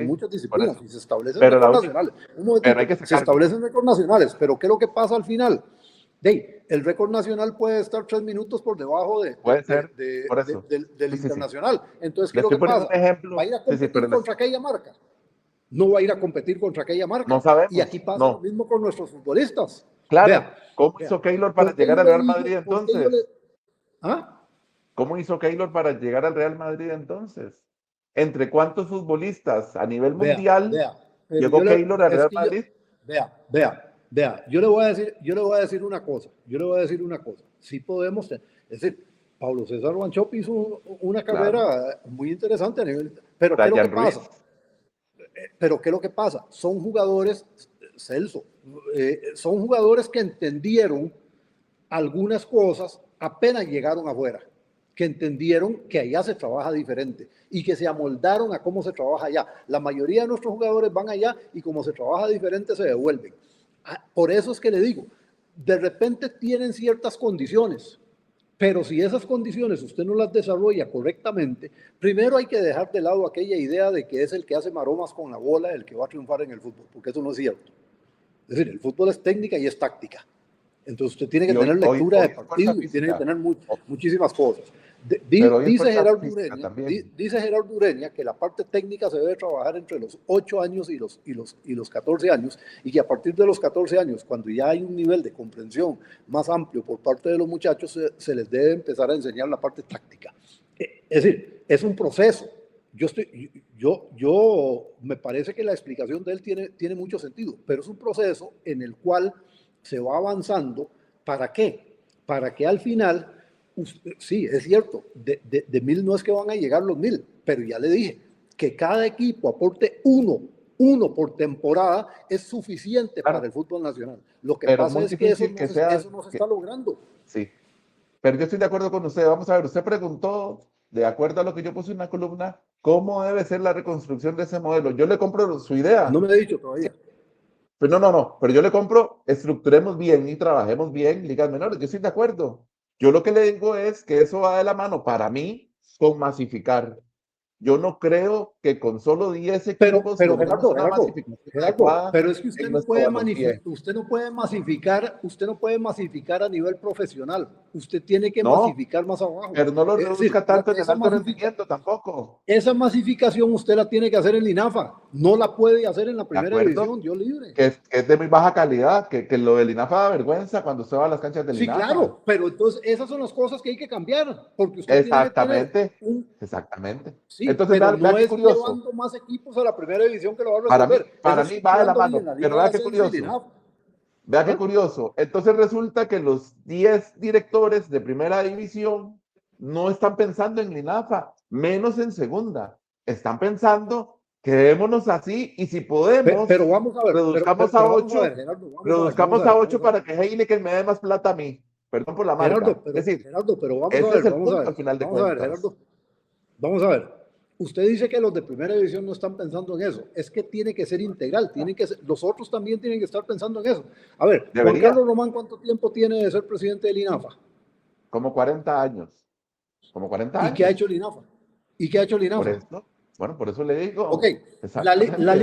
[SPEAKER 1] muchas
[SPEAKER 2] Por
[SPEAKER 1] disciplinas,
[SPEAKER 2] eso.
[SPEAKER 1] y se establecen
[SPEAKER 2] Pero la
[SPEAKER 1] récords
[SPEAKER 2] única,
[SPEAKER 1] nacionales. Un
[SPEAKER 2] pero hay
[SPEAKER 1] momentito,
[SPEAKER 2] que
[SPEAKER 1] se
[SPEAKER 2] sacarlo.
[SPEAKER 1] establecen récords nacionales, pero ¿qué es lo que pasa al final? El récord nacional puede estar 3 minutos por debajo
[SPEAKER 2] Puede ser, por eso.
[SPEAKER 1] del
[SPEAKER 2] Sí, sí, sí.
[SPEAKER 1] internacional. Entonces, ¿qué
[SPEAKER 2] Le
[SPEAKER 1] es lo
[SPEAKER 2] estoy
[SPEAKER 1] que
[SPEAKER 2] poniendo
[SPEAKER 1] pasa?
[SPEAKER 2] un
[SPEAKER 1] ¿Va a
[SPEAKER 2] ejemplo.
[SPEAKER 1] ir a
[SPEAKER 2] Sí, sí,
[SPEAKER 1] competir contra aquella marca? No va a ir a competir contra aquella
[SPEAKER 2] no
[SPEAKER 1] marca. Y aquí
[SPEAKER 2] sabemos.
[SPEAKER 1] pasa lo
[SPEAKER 2] No.
[SPEAKER 1] mismo con nuestros futbolistas.
[SPEAKER 2] Claro.
[SPEAKER 1] Vea,
[SPEAKER 2] ¿Cómo
[SPEAKER 1] vea,
[SPEAKER 2] hizo Keylor para
[SPEAKER 1] ¿por qué
[SPEAKER 2] llegar
[SPEAKER 1] yo
[SPEAKER 2] al
[SPEAKER 1] le
[SPEAKER 2] Real
[SPEAKER 1] dije,
[SPEAKER 2] Madrid
[SPEAKER 1] por qué yo le...
[SPEAKER 2] entonces?
[SPEAKER 1] ¿Ah?
[SPEAKER 2] ¿Cómo hizo Keylor para llegar al Real Madrid entonces? ¿Entre cuántos futbolistas a nivel mundial
[SPEAKER 1] Vea, pero
[SPEAKER 2] llegó Keylor al
[SPEAKER 1] es
[SPEAKER 2] Real
[SPEAKER 1] que yo,
[SPEAKER 2] Madrid?
[SPEAKER 1] yo le voy a decir una cosa, sí podemos, es decir, Pablo César Wanchope hizo una
[SPEAKER 2] Claro.
[SPEAKER 1] carrera muy interesante a nivel, pero ¿qué es lo que
[SPEAKER 2] Brian Ruiz.
[SPEAKER 1] pasa? Pero ¿qué es lo que pasa? Son jugadores, Celso, son jugadores que entendieron algunas cosas apenas llegaron afuera, que entendieron que allá se trabaja diferente y que se amoldaron a cómo se trabaja allá. La mayoría de nuestros jugadores van allá y como se trabaja diferente se devuelven. Por eso es que le digo, de repente tienen ciertas condiciones, pero si esas condiciones usted no las desarrolla correctamente, primero hay que dejar de lado aquella idea de que es el que hace maromas con la bola el que va a triunfar en el fútbol, porque eso no es cierto. Es decir, el fútbol es técnica y es táctica. Entonces usted tiene que
[SPEAKER 2] Y
[SPEAKER 1] tener lectura de
[SPEAKER 2] hoy es fuerza
[SPEAKER 1] partido y tiene que
[SPEAKER 2] física.
[SPEAKER 1] tener muchísimas cosas.
[SPEAKER 2] Pero hoy es fuerza física también.
[SPEAKER 1] Dice Gerardo Ureña que la parte técnica se debe trabajar entre los 8 años y los 14 años y que a partir de los 14 años, cuando ya hay un nivel de comprensión más amplio por parte de los muchachos, se les debe empezar a enseñar la parte táctica. Es decir, es un proceso. Yo me parece que la explicación de él tiene mucho sentido, pero es un proceso en el cual se va avanzando. ¿Para qué? Para que al final, sí, es cierto, de 1000 no es que van a llegar los 1000, pero ya le dije, que cada equipo aporte uno por temporada es suficiente para
[SPEAKER 2] Claro,
[SPEAKER 1] el fútbol nacional. Lo que
[SPEAKER 2] pero
[SPEAKER 1] pasa
[SPEAKER 2] muy
[SPEAKER 1] es que
[SPEAKER 2] difícil que sea.
[SPEAKER 1] eso no se está logrando.
[SPEAKER 2] Sí, pero yo estoy de acuerdo con usted. Vamos a ver, usted preguntó, de acuerdo a lo que yo puse en una columna, cómo debe ser la reconstrucción de ese modelo. Yo le compro su
[SPEAKER 1] No
[SPEAKER 2] idea.
[SPEAKER 1] me he dicho todavía.
[SPEAKER 2] Pero no, pero yo le compro, estructuremos bien y trabajemos bien ligas menores. Yo estoy de acuerdo. Yo lo que le digo es que eso va de la mano para mí con masificar. Yo no creo que con solo 10
[SPEAKER 1] Pero
[SPEAKER 2] equipos logremos una
[SPEAKER 1] Gerardo,
[SPEAKER 2] masificación adecuada
[SPEAKER 1] pero es que usted
[SPEAKER 2] en
[SPEAKER 1] no
[SPEAKER 2] nuestro
[SPEAKER 1] puede
[SPEAKER 2] balompié.
[SPEAKER 1] usted no puede masificar a nivel profesional. Usted tiene que
[SPEAKER 2] No,
[SPEAKER 1] masificar más abajo.
[SPEAKER 2] pero no lo
[SPEAKER 1] Es decir,
[SPEAKER 2] reduzca tanto en el alto rendimiento tampoco.
[SPEAKER 1] esa masificación usted la tiene que hacer en la INAFA. No la puede hacer en la
[SPEAKER 2] ¿De
[SPEAKER 1] primera
[SPEAKER 2] acuerdo?
[SPEAKER 1] división, Dios libre.
[SPEAKER 2] Que es de muy baja calidad, que lo del INAFA da vergüenza cuando usted va a las canchas del
[SPEAKER 1] Sí,
[SPEAKER 2] INAFA.
[SPEAKER 1] claro, pero entonces esas son las cosas que hay que cambiar, porque usted tiene que tener
[SPEAKER 2] Exactamente,
[SPEAKER 1] un.
[SPEAKER 2] exactamente.
[SPEAKER 1] Sí,
[SPEAKER 2] Entonces,
[SPEAKER 1] pero
[SPEAKER 2] vea
[SPEAKER 1] no
[SPEAKER 2] qué
[SPEAKER 1] es
[SPEAKER 2] curioso.
[SPEAKER 1] llevando más equipos a la primera división que lo va a resolver. Es
[SPEAKER 2] Para mí va de la
[SPEAKER 1] estructurando bien
[SPEAKER 2] mano,
[SPEAKER 1] la
[SPEAKER 2] pero
[SPEAKER 1] Liga de
[SPEAKER 2] vea qué
[SPEAKER 1] Ascenso y la
[SPEAKER 2] curioso.
[SPEAKER 1] INAFA.
[SPEAKER 2] Vea qué
[SPEAKER 1] ¿Ah?
[SPEAKER 2] curioso. Entonces resulta que los 10 directores de primera división no están pensando en Linafa, menos en segunda. Están pensando, quedémonos así y si podemos,
[SPEAKER 1] Pero vamos a ver,
[SPEAKER 2] reduzcamos a
[SPEAKER 1] vamos a ver,
[SPEAKER 2] 8,
[SPEAKER 1] Gerardo, vamos a
[SPEAKER 2] reduzcamos a
[SPEAKER 1] ver,
[SPEAKER 2] 8 para que Heineken me dé más plata a mí. Perdón por la marca. Es decir,
[SPEAKER 1] Gerardo, pero vamos a
[SPEAKER 2] ese es
[SPEAKER 1] ver,
[SPEAKER 2] el punto al final de cuentas.
[SPEAKER 1] Gerardo, vamos a ver. Usted dice que los de primera división no están pensando en eso. Es que tiene que ser integral, los otros también tienen que estar pensando en eso. A ver, Juan
[SPEAKER 2] Debería,
[SPEAKER 1] Carlos Román, ¿cuánto tiempo tiene de ser presidente del INAFA?
[SPEAKER 2] como 40 años. Como 40
[SPEAKER 1] ¿Y qué ha hecho
[SPEAKER 2] años.
[SPEAKER 1] el INAFA? ¿Y qué ha hecho el
[SPEAKER 2] Por
[SPEAKER 1] INAFA?
[SPEAKER 2] eso, bueno, por eso le
[SPEAKER 1] Ok,
[SPEAKER 2] digo, exactamente.
[SPEAKER 1] la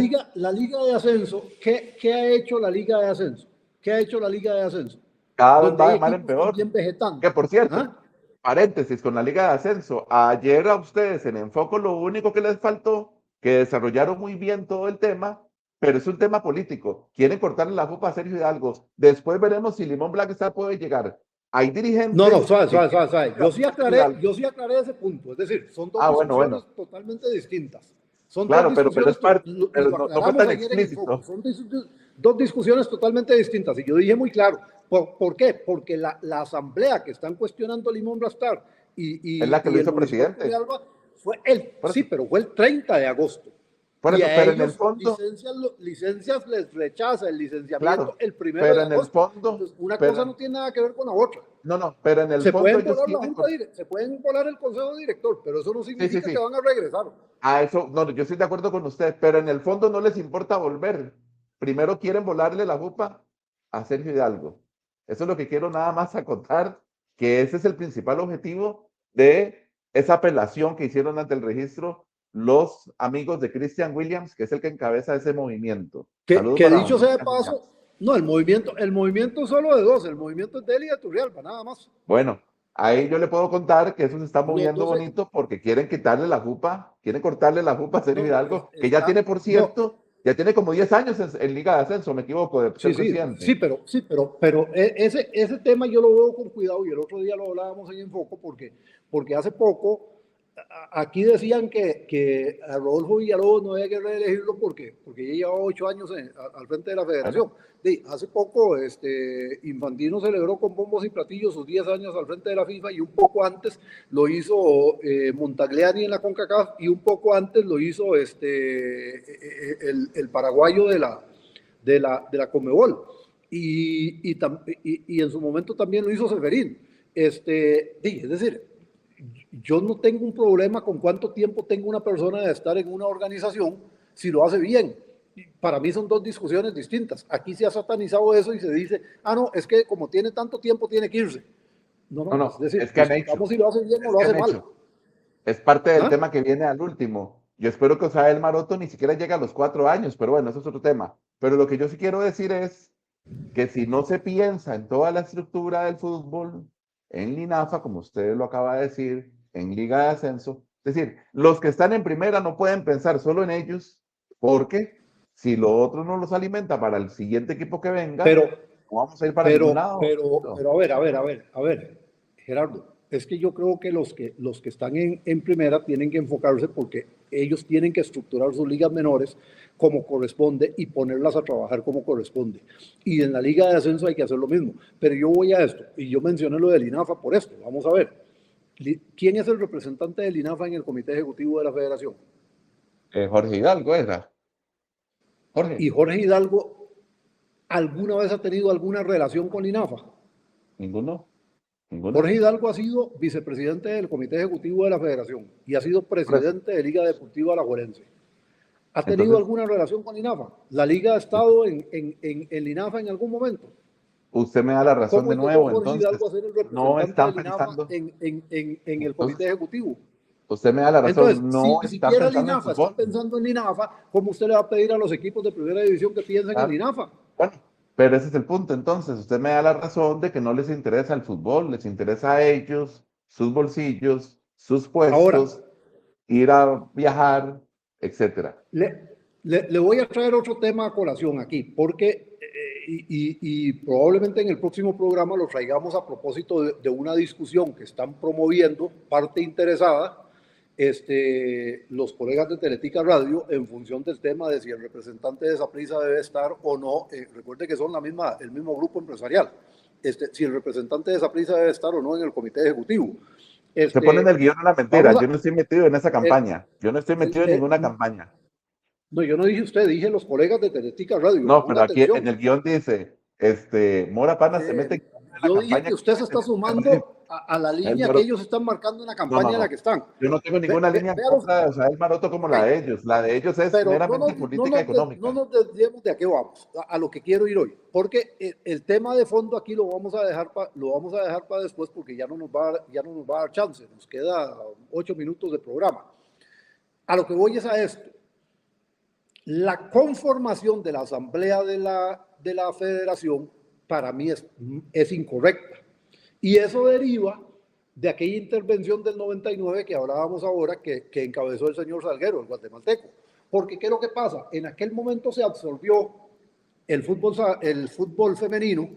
[SPEAKER 1] liga de ascenso, ¿qué ha hecho la liga de ascenso? ¿Qué ha hecho la liga de ascenso?
[SPEAKER 2] Cada vez
[SPEAKER 1] Donde
[SPEAKER 2] va
[SPEAKER 1] hay
[SPEAKER 2] de mal en
[SPEAKER 1] equipos
[SPEAKER 2] peor.
[SPEAKER 1] también vegetando.
[SPEAKER 2] Que por cierto,
[SPEAKER 1] ¿Ah?
[SPEAKER 2] paréntesis con la Liga de Ascenso, ayer a ustedes en Enfoco lo único que les faltó, que desarrollaron muy bien todo el tema, pero es un tema político. Quieren cortarle la copa a Sergio Hidalgo. Después veremos si Limón Black Star puede llegar. Hay
[SPEAKER 1] No,
[SPEAKER 2] dirigentes
[SPEAKER 1] suave,
[SPEAKER 2] que
[SPEAKER 1] suave,
[SPEAKER 2] quieren
[SPEAKER 1] suave, suave.
[SPEAKER 2] la copa a Sergio Hidalgo.
[SPEAKER 1] Yo sí aclaré ese punto. Es decir, son dos
[SPEAKER 2] Ah, bueno,
[SPEAKER 1] discusiones
[SPEAKER 2] bueno,
[SPEAKER 1] totalmente distintas. Son dos
[SPEAKER 2] claro, pero
[SPEAKER 1] discusiones,
[SPEAKER 2] es parte,
[SPEAKER 1] y
[SPEAKER 2] pero
[SPEAKER 1] lo
[SPEAKER 2] no, no fue
[SPEAKER 1] aclaramos
[SPEAKER 2] tan
[SPEAKER 1] ayer en el foco.
[SPEAKER 2] explícito.
[SPEAKER 1] Son dos discusiones totalmente distintas. Y yo dije muy claro. ¿Por qué? Porque la asamblea que están cuestionando Limón Blastar
[SPEAKER 2] Es la que lo
[SPEAKER 1] y el
[SPEAKER 2] hizo
[SPEAKER 1] municipal de
[SPEAKER 2] presidente.
[SPEAKER 1] Turrialba
[SPEAKER 2] Por
[SPEAKER 1] sí,
[SPEAKER 2] eso,
[SPEAKER 1] pero fue el 30 de agosto.
[SPEAKER 2] por
[SPEAKER 1] Y
[SPEAKER 2] eso,
[SPEAKER 1] a
[SPEAKER 2] pero en el
[SPEAKER 1] ellos
[SPEAKER 2] fondo,
[SPEAKER 1] licencias les rechaza el licenciamiento
[SPEAKER 2] claro,
[SPEAKER 1] el 1 de
[SPEAKER 2] pero en el
[SPEAKER 1] agosto.
[SPEAKER 2] fondo,
[SPEAKER 1] Entonces, una cosa no tiene nada que ver con la otra.
[SPEAKER 2] no, no, pero en el
[SPEAKER 1] Se
[SPEAKER 2] fondo
[SPEAKER 1] pueden
[SPEAKER 2] ellos
[SPEAKER 1] volar la
[SPEAKER 2] quieren.
[SPEAKER 1] junta, se pueden volar el consejo director, pero eso no
[SPEAKER 2] Sí, sí,
[SPEAKER 1] significa que
[SPEAKER 2] sí.
[SPEAKER 1] van a regresar.
[SPEAKER 2] A eso, no, yo estoy de acuerdo con usted, pero en el fondo no les importa volver. Primero quieren volarle la jupa a Sergio Hidalgo. Eso es lo que quiero nada más acotar, que ese es el principal objetivo de esa apelación que hicieron ante el registro los amigos de Christian Williams, que es el que encabeza ese movimiento. Saludos
[SPEAKER 1] Que
[SPEAKER 2] para don
[SPEAKER 1] dicho sea de
[SPEAKER 2] Christian
[SPEAKER 1] paso,
[SPEAKER 2] Williams.
[SPEAKER 1] no, el movimiento solo de dos, el movimiento es de él y de Turrialba, nada más.
[SPEAKER 2] Bueno, ahí yo le puedo contar que eso se está
[SPEAKER 1] Los
[SPEAKER 2] moviendo
[SPEAKER 1] 12,
[SPEAKER 2] bonito porque quieren quitarle la jupa, quieren cortarle la jupa a Sergio
[SPEAKER 1] no,
[SPEAKER 2] Hidalgo, que ya
[SPEAKER 1] está,
[SPEAKER 2] tiene, por
[SPEAKER 1] no,
[SPEAKER 2] cierto, ya tiene como 10 años en Liga de Ascenso, me equivoco, de ser presidente.
[SPEAKER 1] pero ese tema yo lo veo con cuidado y el otro día lo hablábamos en Enfoco porque hace poco aquí decían que a Rodolfo Villalobos no había que reelegirlo porque ya llevaba 8 años al frente de la
[SPEAKER 2] Bueno,
[SPEAKER 1] federación. Hace poco Infantino celebró con bombos y platillos sus 10 años al frente de la FIFA y un poco antes lo hizo Montagliani en la CONCACAF y un poco antes lo hizo el paraguayo de la Conmebol. Y en su momento también lo hizo Seferín. Es decir, yo no tengo un problema con cuánto tiempo tenga una persona de estar en una organización si lo hace bien. Para mí son dos discusiones distintas. Aquí se ha satanizado eso y se dice, no, es que como tiene tanto tiempo tiene que irse. No,
[SPEAKER 2] no,
[SPEAKER 1] no, es
[SPEAKER 2] no,
[SPEAKER 1] decir,
[SPEAKER 2] es que han hecho,
[SPEAKER 1] discutamos si lo hace bien o
[SPEAKER 2] es
[SPEAKER 1] lo
[SPEAKER 2] que
[SPEAKER 1] hace
[SPEAKER 2] han
[SPEAKER 1] mal.
[SPEAKER 2] hecho. Es parte del
[SPEAKER 1] ¿Ah?
[SPEAKER 2] tema que viene al último. Yo espero que Osael Maroto ni siquiera llegue a los 4 años, pero bueno, eso es otro tema. Pero lo que yo sí quiero decir es que si no se piensa en toda la estructura del fútbol, en Linafa, como usted lo acaba de decir, en Liga de Ascenso, es decir, los que están en primera no pueden pensar solo en ellos, porque si lo otro no los alimenta para el siguiente equipo que venga,
[SPEAKER 1] Pero,
[SPEAKER 2] no vamos a ir para ningún lado.
[SPEAKER 1] pero a ver, Gerardo, es que yo creo que los que están en primera tienen que enfocarse porque ellos tienen que estructurar sus ligas menores como corresponde y ponerlas a trabajar como corresponde. Y en la liga de ascenso hay que hacer lo mismo. Pero yo voy a esto, y yo mencioné lo del INAFA por esto. Vamos a ver, ¿quién es el representante del INAFA en el comité ejecutivo de la federación?
[SPEAKER 2] Jorge Hidalgo era.
[SPEAKER 1] Y
[SPEAKER 2] Jorge,
[SPEAKER 1] Jorge Hidalgo, ¿alguna vez ha tenido alguna relación con INAFA?
[SPEAKER 2] ninguno, ninguna.
[SPEAKER 1] Jorge Hidalgo ha sido vicepresidente del Comité Ejecutivo de la Federación y ha sido
[SPEAKER 2] Por eso.
[SPEAKER 1] presidente de Liga Deportiva Alajuelense. ¿Ha tenido
[SPEAKER 2] Entonces,
[SPEAKER 1] alguna relación con INAFA? ¿La Liga ha estado en INAFA en algún momento?
[SPEAKER 2] usted me da la razón
[SPEAKER 1] ¿Cómo
[SPEAKER 2] de
[SPEAKER 1] llegó
[SPEAKER 2] nuevo,
[SPEAKER 1] Jorge Hidalgo
[SPEAKER 2] entonces,
[SPEAKER 1] a ser el
[SPEAKER 2] no
[SPEAKER 1] representante
[SPEAKER 2] están
[SPEAKER 1] del INAFA
[SPEAKER 2] pensando,
[SPEAKER 1] en el
[SPEAKER 2] entonces,
[SPEAKER 1] Comité Ejecutivo?
[SPEAKER 2] Usted me da la razón,
[SPEAKER 1] Entonces,
[SPEAKER 2] no
[SPEAKER 1] si
[SPEAKER 2] está
[SPEAKER 1] siquiera el
[SPEAKER 2] pensando en
[SPEAKER 1] INAFA está
[SPEAKER 2] fútbol.
[SPEAKER 1] pensando en INAFA, ¿cómo usted le va a pedir a los equipos de primera división que piensen en el
[SPEAKER 2] Claro.
[SPEAKER 1] INAFA?
[SPEAKER 2] Bueno, pero ese es el punto. Entonces, usted me da la razón de que no les interesa el fútbol, les interesa a ellos, sus bolsillos, sus
[SPEAKER 1] Ahora,
[SPEAKER 2] puestos, ir a viajar, etcétera.
[SPEAKER 1] le voy a traer otro tema a colación aquí, porque, y probablemente en el próximo programa lo traigamos a propósito de una discusión que están promoviendo parte interesada, los colegas de Teletica Radio, en función del tema de si el representante de Saprissa debe estar o no. Recuerde que son el mismo grupo empresarial. Si el representante de Saprissa debe estar o no en el comité ejecutivo.
[SPEAKER 2] Se pone en el guión una mentira.
[SPEAKER 1] Vamos
[SPEAKER 2] Yo
[SPEAKER 1] a,
[SPEAKER 2] no estoy metido en esa
[SPEAKER 1] eh,
[SPEAKER 2] campaña. Yo no estoy metido en
[SPEAKER 1] eh,
[SPEAKER 2] ninguna campaña.
[SPEAKER 1] no, yo no dije usted, dije los colegas de Teletica Radio.
[SPEAKER 2] No,
[SPEAKER 1] Ponga
[SPEAKER 2] pero aquí en
[SPEAKER 1] atención.
[SPEAKER 2] el guión dice, Mora Pana se
[SPEAKER 1] Eh,
[SPEAKER 2] mete en la
[SPEAKER 1] yo dije
[SPEAKER 2] campaña
[SPEAKER 1] que
[SPEAKER 2] que
[SPEAKER 1] usted se
[SPEAKER 2] quiere
[SPEAKER 1] está
[SPEAKER 2] tener con el Madrid.
[SPEAKER 1] sumando a la
[SPEAKER 2] El
[SPEAKER 1] línea que
[SPEAKER 2] Maroto.
[SPEAKER 1] ellos están marcando en la
[SPEAKER 2] No, no,
[SPEAKER 1] campaña en la
[SPEAKER 2] no.
[SPEAKER 1] que están.
[SPEAKER 2] Yo no tengo ninguna línea en
[SPEAKER 1] Veamos,
[SPEAKER 2] contra de Israel Maroto como la de ellos. La de ellos es
[SPEAKER 1] pero
[SPEAKER 2] meramente política
[SPEAKER 1] no
[SPEAKER 2] económica.
[SPEAKER 1] nos desviemos de a qué vamos, a lo que quiero ir hoy, porque el tema de fondo aquí lo vamos a dejar para después, porque ya no nos va a dar chance, nos queda 8 minutos de programa. A lo que voy es a esto. La conformación de la asamblea de la federación para mí es incorrecta. Y eso deriva de aquella intervención del 99 que hablábamos ahora, que encabezó el señor Salguero, el guatemalteco. Porque ¿qué es lo que pasa? En aquel momento se absorbió el fútbol femenino,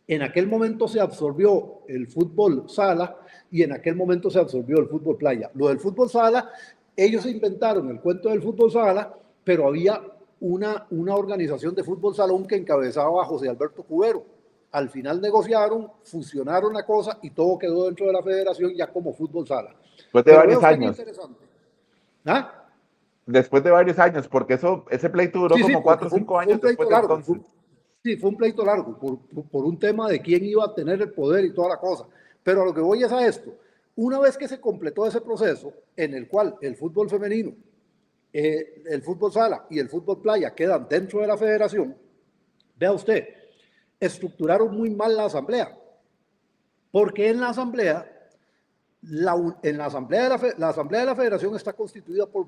[SPEAKER 1] en aquel momento se absorbió el fútbol sala y en aquel momento se absorbió el fútbol playa. Lo del fútbol sala, ellos inventaron el cuento del fútbol sala, pero había una organización de fútbol salón que encabezaba a José Alberto Cubero. Al final negociaron, fusionaron la cosa y todo quedó dentro de la federación ya como fútbol sala.
[SPEAKER 2] Después de
[SPEAKER 1] Pero vea
[SPEAKER 2] varios
[SPEAKER 1] usted qué
[SPEAKER 2] años.
[SPEAKER 1] interesante. ¿Ah?
[SPEAKER 2] Después de varios años, porque ese pleito duró
[SPEAKER 1] Sí, sí,
[SPEAKER 2] como 4
[SPEAKER 1] porque
[SPEAKER 2] o 5
[SPEAKER 1] fue un
[SPEAKER 2] años después
[SPEAKER 1] pleito
[SPEAKER 2] de
[SPEAKER 1] largo.
[SPEAKER 2] entonces.
[SPEAKER 1] Sí, fue un pleito largo por un tema de quién iba a tener el poder y toda la cosa. Pero a lo que voy es a esto. Una vez que se completó ese proceso en el cual el fútbol femenino, el fútbol sala y el fútbol playa quedan dentro de la federación, vea usted, estructuraron muy mal la asamblea. Porque en la asamblea, la asamblea de la federación está constituida por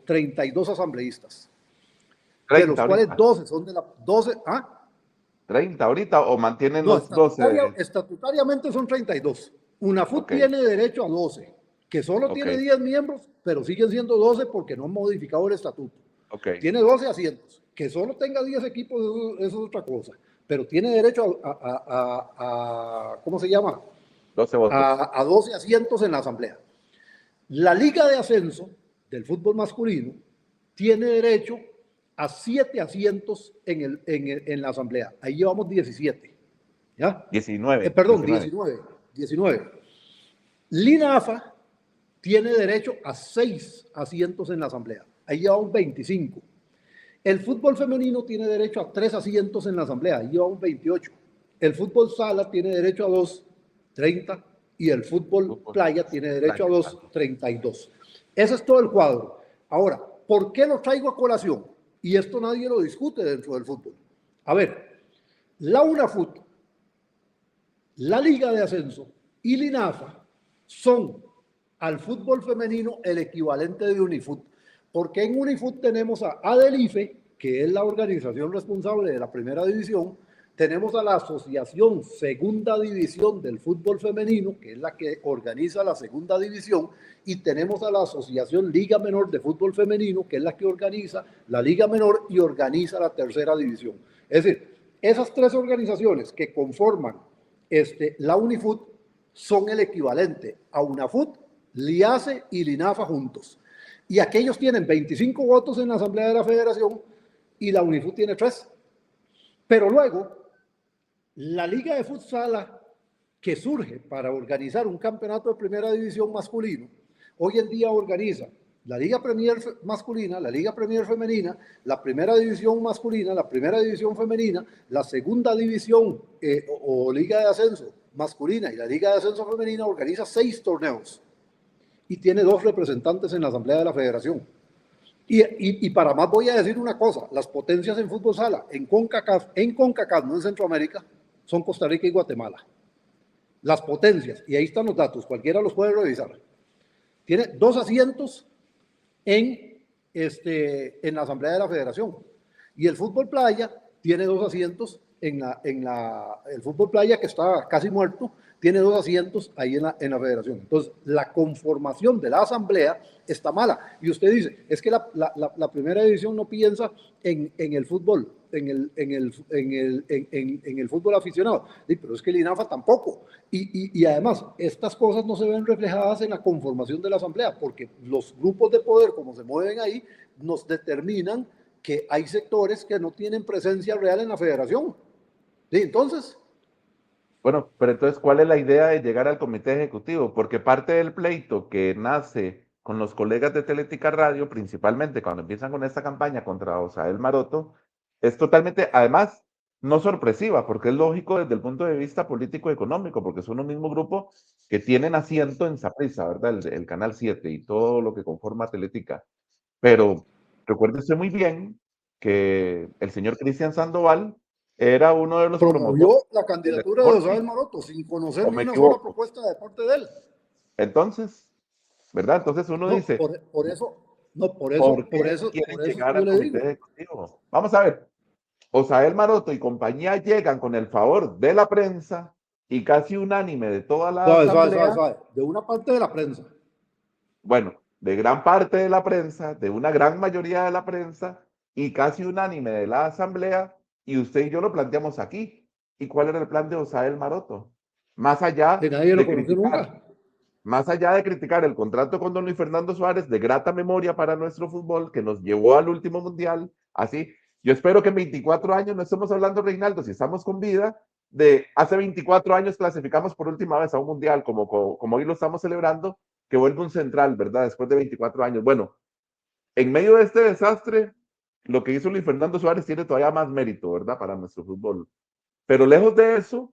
[SPEAKER 1] 32 asambleístas, de
[SPEAKER 2] 30
[SPEAKER 1] los cuales
[SPEAKER 2] ahorita.
[SPEAKER 1] 12 son de la... 12, ¿ah?
[SPEAKER 2] 30 ahorita o mantienen
[SPEAKER 1] No,
[SPEAKER 2] los 12.
[SPEAKER 1] estatutariamente son 32. UNAFUT
[SPEAKER 2] Ok,
[SPEAKER 1] tiene derecho a 12, que solo
[SPEAKER 2] ok,
[SPEAKER 1] tiene 10 miembros, pero siguen siendo 12 porque no han modificado el estatuto.
[SPEAKER 2] ok.
[SPEAKER 1] Tiene 12 asientos. Que solo tenga 10 equipos, eso es otra cosa. Pero tiene derecho ¿cómo se llama?
[SPEAKER 2] 12 votos.
[SPEAKER 1] A 12 asientos en la asamblea. La liga de ascenso del fútbol masculino tiene derecho a 7 asientos en la asamblea. Ahí llevamos 17. ¿Ya?
[SPEAKER 2] 19.
[SPEAKER 1] Perdón,
[SPEAKER 2] 19.
[SPEAKER 1] 19. LINAFA tiene derecho a 6 asientos en la asamblea. Ahí llevamos 25. El fútbol femenino tiene derecho a 3 asientos en la asamblea. Ahí llevamos 28. El fútbol sala tiene derecho a 2, 30. Y el fútbol playa tiene derecho a 2, 32. Ese es todo el cuadro. Ahora, ¿por qué lo traigo a colación? Y esto nadie lo discute dentro del fútbol. A ver, la UNAFUT, la Liga de Ascenso y LINAFA son al fútbol femenino el equivalente de UNIFUT. Porque en UNIFUT tenemos a ADELIFE, que es la organización responsable de la primera división, tenemos a la Asociación Segunda División del Fútbol Femenino, que es la que organiza la segunda división, y tenemos a la Asociación Liga Menor de Fútbol Femenino, que es la que organiza la Liga Menor y organiza la tercera división. Es decir, esas tres organizaciones que conforman la UNIFUT son el equivalente a UNAFUT, LIACE y LINAFA juntos. Y aquellos tienen 25 votos en la Asamblea de la Federación y la UNIFUT tiene 3. Pero luego, la Liga de Futsal, que surge para organizar un campeonato de primera división masculino, hoy en día organiza la Liga Premier masculina, la Liga Premier femenina, la primera división masculina, la primera división femenina, la segunda división o Liga de Ascenso masculina y la Liga de Ascenso femenina organiza 6 torneos y tiene 2 representantes en la Asamblea de la Federación. Y para más voy a decir una cosa, las potencias en fútbol sala, en CONCACAF, no en Centroamérica, son Costa Rica y Guatemala. Las potencias, y ahí están los datos, cualquiera los puede revisar. Tiene 2 asientos en la Asamblea de la Federación. Y el fútbol playa tiene 2 asientos el fútbol playa, que está casi muerto, tiene 2 asientos ahí en la Federación. Entonces, la conformación de la Asamblea está mala. Y usted dice, es que la primera división no piensa en el fútbol, en el fútbol aficionado. Sí, pero es que el INAFA tampoco. Y además, estas cosas no se ven reflejadas en la conformación de la Asamblea, porque los grupos de poder, como se mueven ahí, nos determinan que hay sectores que no tienen presencia real en la federación. ¿Sí? Entonces.
[SPEAKER 2] Bueno, pero entonces, ¿cuál es la idea de llegar al comité ejecutivo? Porque parte del pleito que nace con los colegas de Teletica Radio, principalmente cuando empiezan con esta campaña contra Osael Maroto, es totalmente, además, no sorpresiva, porque es lógico desde el punto de vista político-económico, porque son un mismo grupo que tienen asiento en Saprissa, ¿verdad? El Canal 7 y todo lo que conforma Teletica. Pero recuérdese muy bien que el señor Cristian Sandoval era uno de los
[SPEAKER 1] promovió
[SPEAKER 2] promotores
[SPEAKER 1] la candidatura de Osael Maroto sin conocer ni una sola propuesta de parte de él.
[SPEAKER 2] Entonces, ¿verdad? Entonces uno dice,
[SPEAKER 1] por eso
[SPEAKER 2] quieren llegar al comité ejecutivo? Vamos a ver, Osael Maroto y compañía llegan con el favor de la prensa y casi unánime de toda la asamblea.
[SPEAKER 1] De una parte de la prensa.
[SPEAKER 2] Bueno, de gran parte de la prensa, de una gran mayoría de la prensa y casi unánime de la asamblea, y usted y yo lo planteamos aquí. ¿Y cuál era el plan de Osael Maroto? Más allá
[SPEAKER 1] de nadie lo conoció nunca.
[SPEAKER 2] Más allá de criticar el contrato con don Luis Fernando Suárez, de grata memoria para nuestro fútbol, que nos llevó al último mundial, así, yo espero que en 24 años no estemos hablando, Reinaldo, si estamos con vida, de hace 24 años clasificamos por última vez a un mundial, como hoy lo estamos celebrando, que vuelve un central, ¿verdad? Después de 24 años. Bueno, en medio de este desastre, lo que hizo Luis Fernando Suárez tiene todavía más mérito, ¿verdad? Para nuestro fútbol. Pero lejos de eso,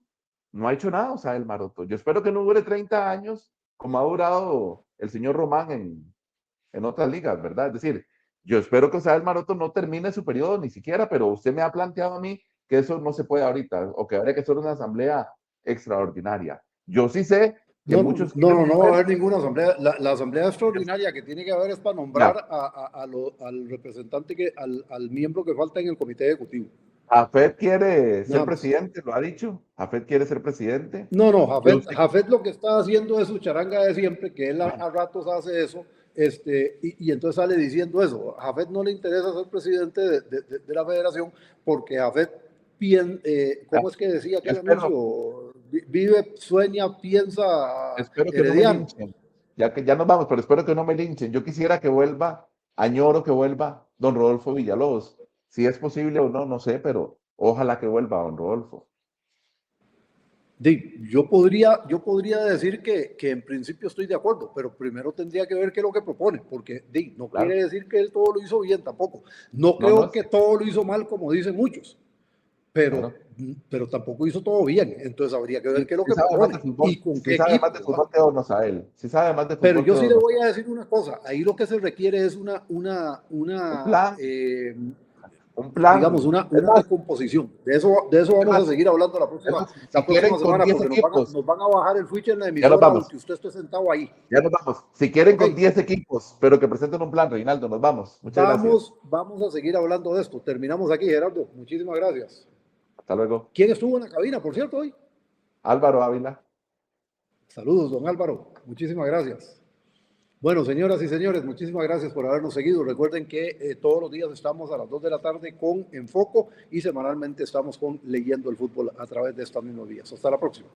[SPEAKER 2] no ha hecho nada, o sea, el Maroto. Yo espero que no dure 30 años como ha durado el señor Román en otras ligas, ¿verdad? Es decir, yo espero que Osael Maroto no termine su periodo ni siquiera, pero usted me ha planteado a mí que eso no se puede ahorita, o que habría que hacer una asamblea extraordinaria. Yo sí sé que muchos...
[SPEAKER 1] No va a haber ninguna asamblea. La asamblea extraordinaria que tiene que haber es para nombrar al representante, al miembro que falta en el comité ejecutivo.
[SPEAKER 2] Jafet quiere ser presidente, lo ha dicho. Jafet quiere ser presidente.
[SPEAKER 1] No, Jafet lo que está haciendo es su charanga de siempre, que él a ratos hace eso, y entonces sale diciendo eso. A Jafet no le interesa ser presidente de la federación, porque Jafet, ¿cómo es que decía aquel anuncio? Vive, sueña, piensa.
[SPEAKER 2] Espero que no me linchen. Ya nos vamos, pero espero que no me linchen. Yo quisiera que vuelva, añoro que vuelva don Rodolfo Villalobos. Si es posible o no, no sé, pero ojalá que vuelva don Rodolfo.
[SPEAKER 1] Yo podría decir que en principio estoy de acuerdo, pero primero tendría que ver qué es lo que propone, porque no quiere decir que él todo lo hizo bien tampoco. No creo que todo lo hizo mal, como dicen muchos, pero tampoco hizo todo bien. Entonces habría que ver qué es lo que propone y con qué
[SPEAKER 2] equipo. Sabe más de fútbol que Osael. Sí sabe más de fútbol.
[SPEAKER 1] Pero yo sí le voy a decir una cosa. Ahí lo que se requiere es un plan, digamos, una descomposición. De eso vamos a seguir hablando la próxima semana, porque nos van a bajar el switch en la emisora, aunque usted esté sentado ahí.
[SPEAKER 2] Ya nos vamos. Si quieren con 10 equipos, pero que presenten un plan, Reinaldo, nos vamos. Muchas gracias.
[SPEAKER 1] Vamos a seguir hablando de esto. Terminamos aquí, Gerardo. Muchísimas gracias.
[SPEAKER 2] Hasta luego.
[SPEAKER 1] ¿Quién estuvo en la cabina, por cierto, hoy?
[SPEAKER 2] Álvaro Ávila.
[SPEAKER 1] Saludos, don Álvaro. Muchísimas gracias. Bueno, señoras y señores, muchísimas gracias por habernos seguido. Recuerden que todos los días estamos a las 2 de la tarde con Enfoco y semanalmente estamos con Leyendo el Fútbol a través de estas mismas vías. Hasta la próxima.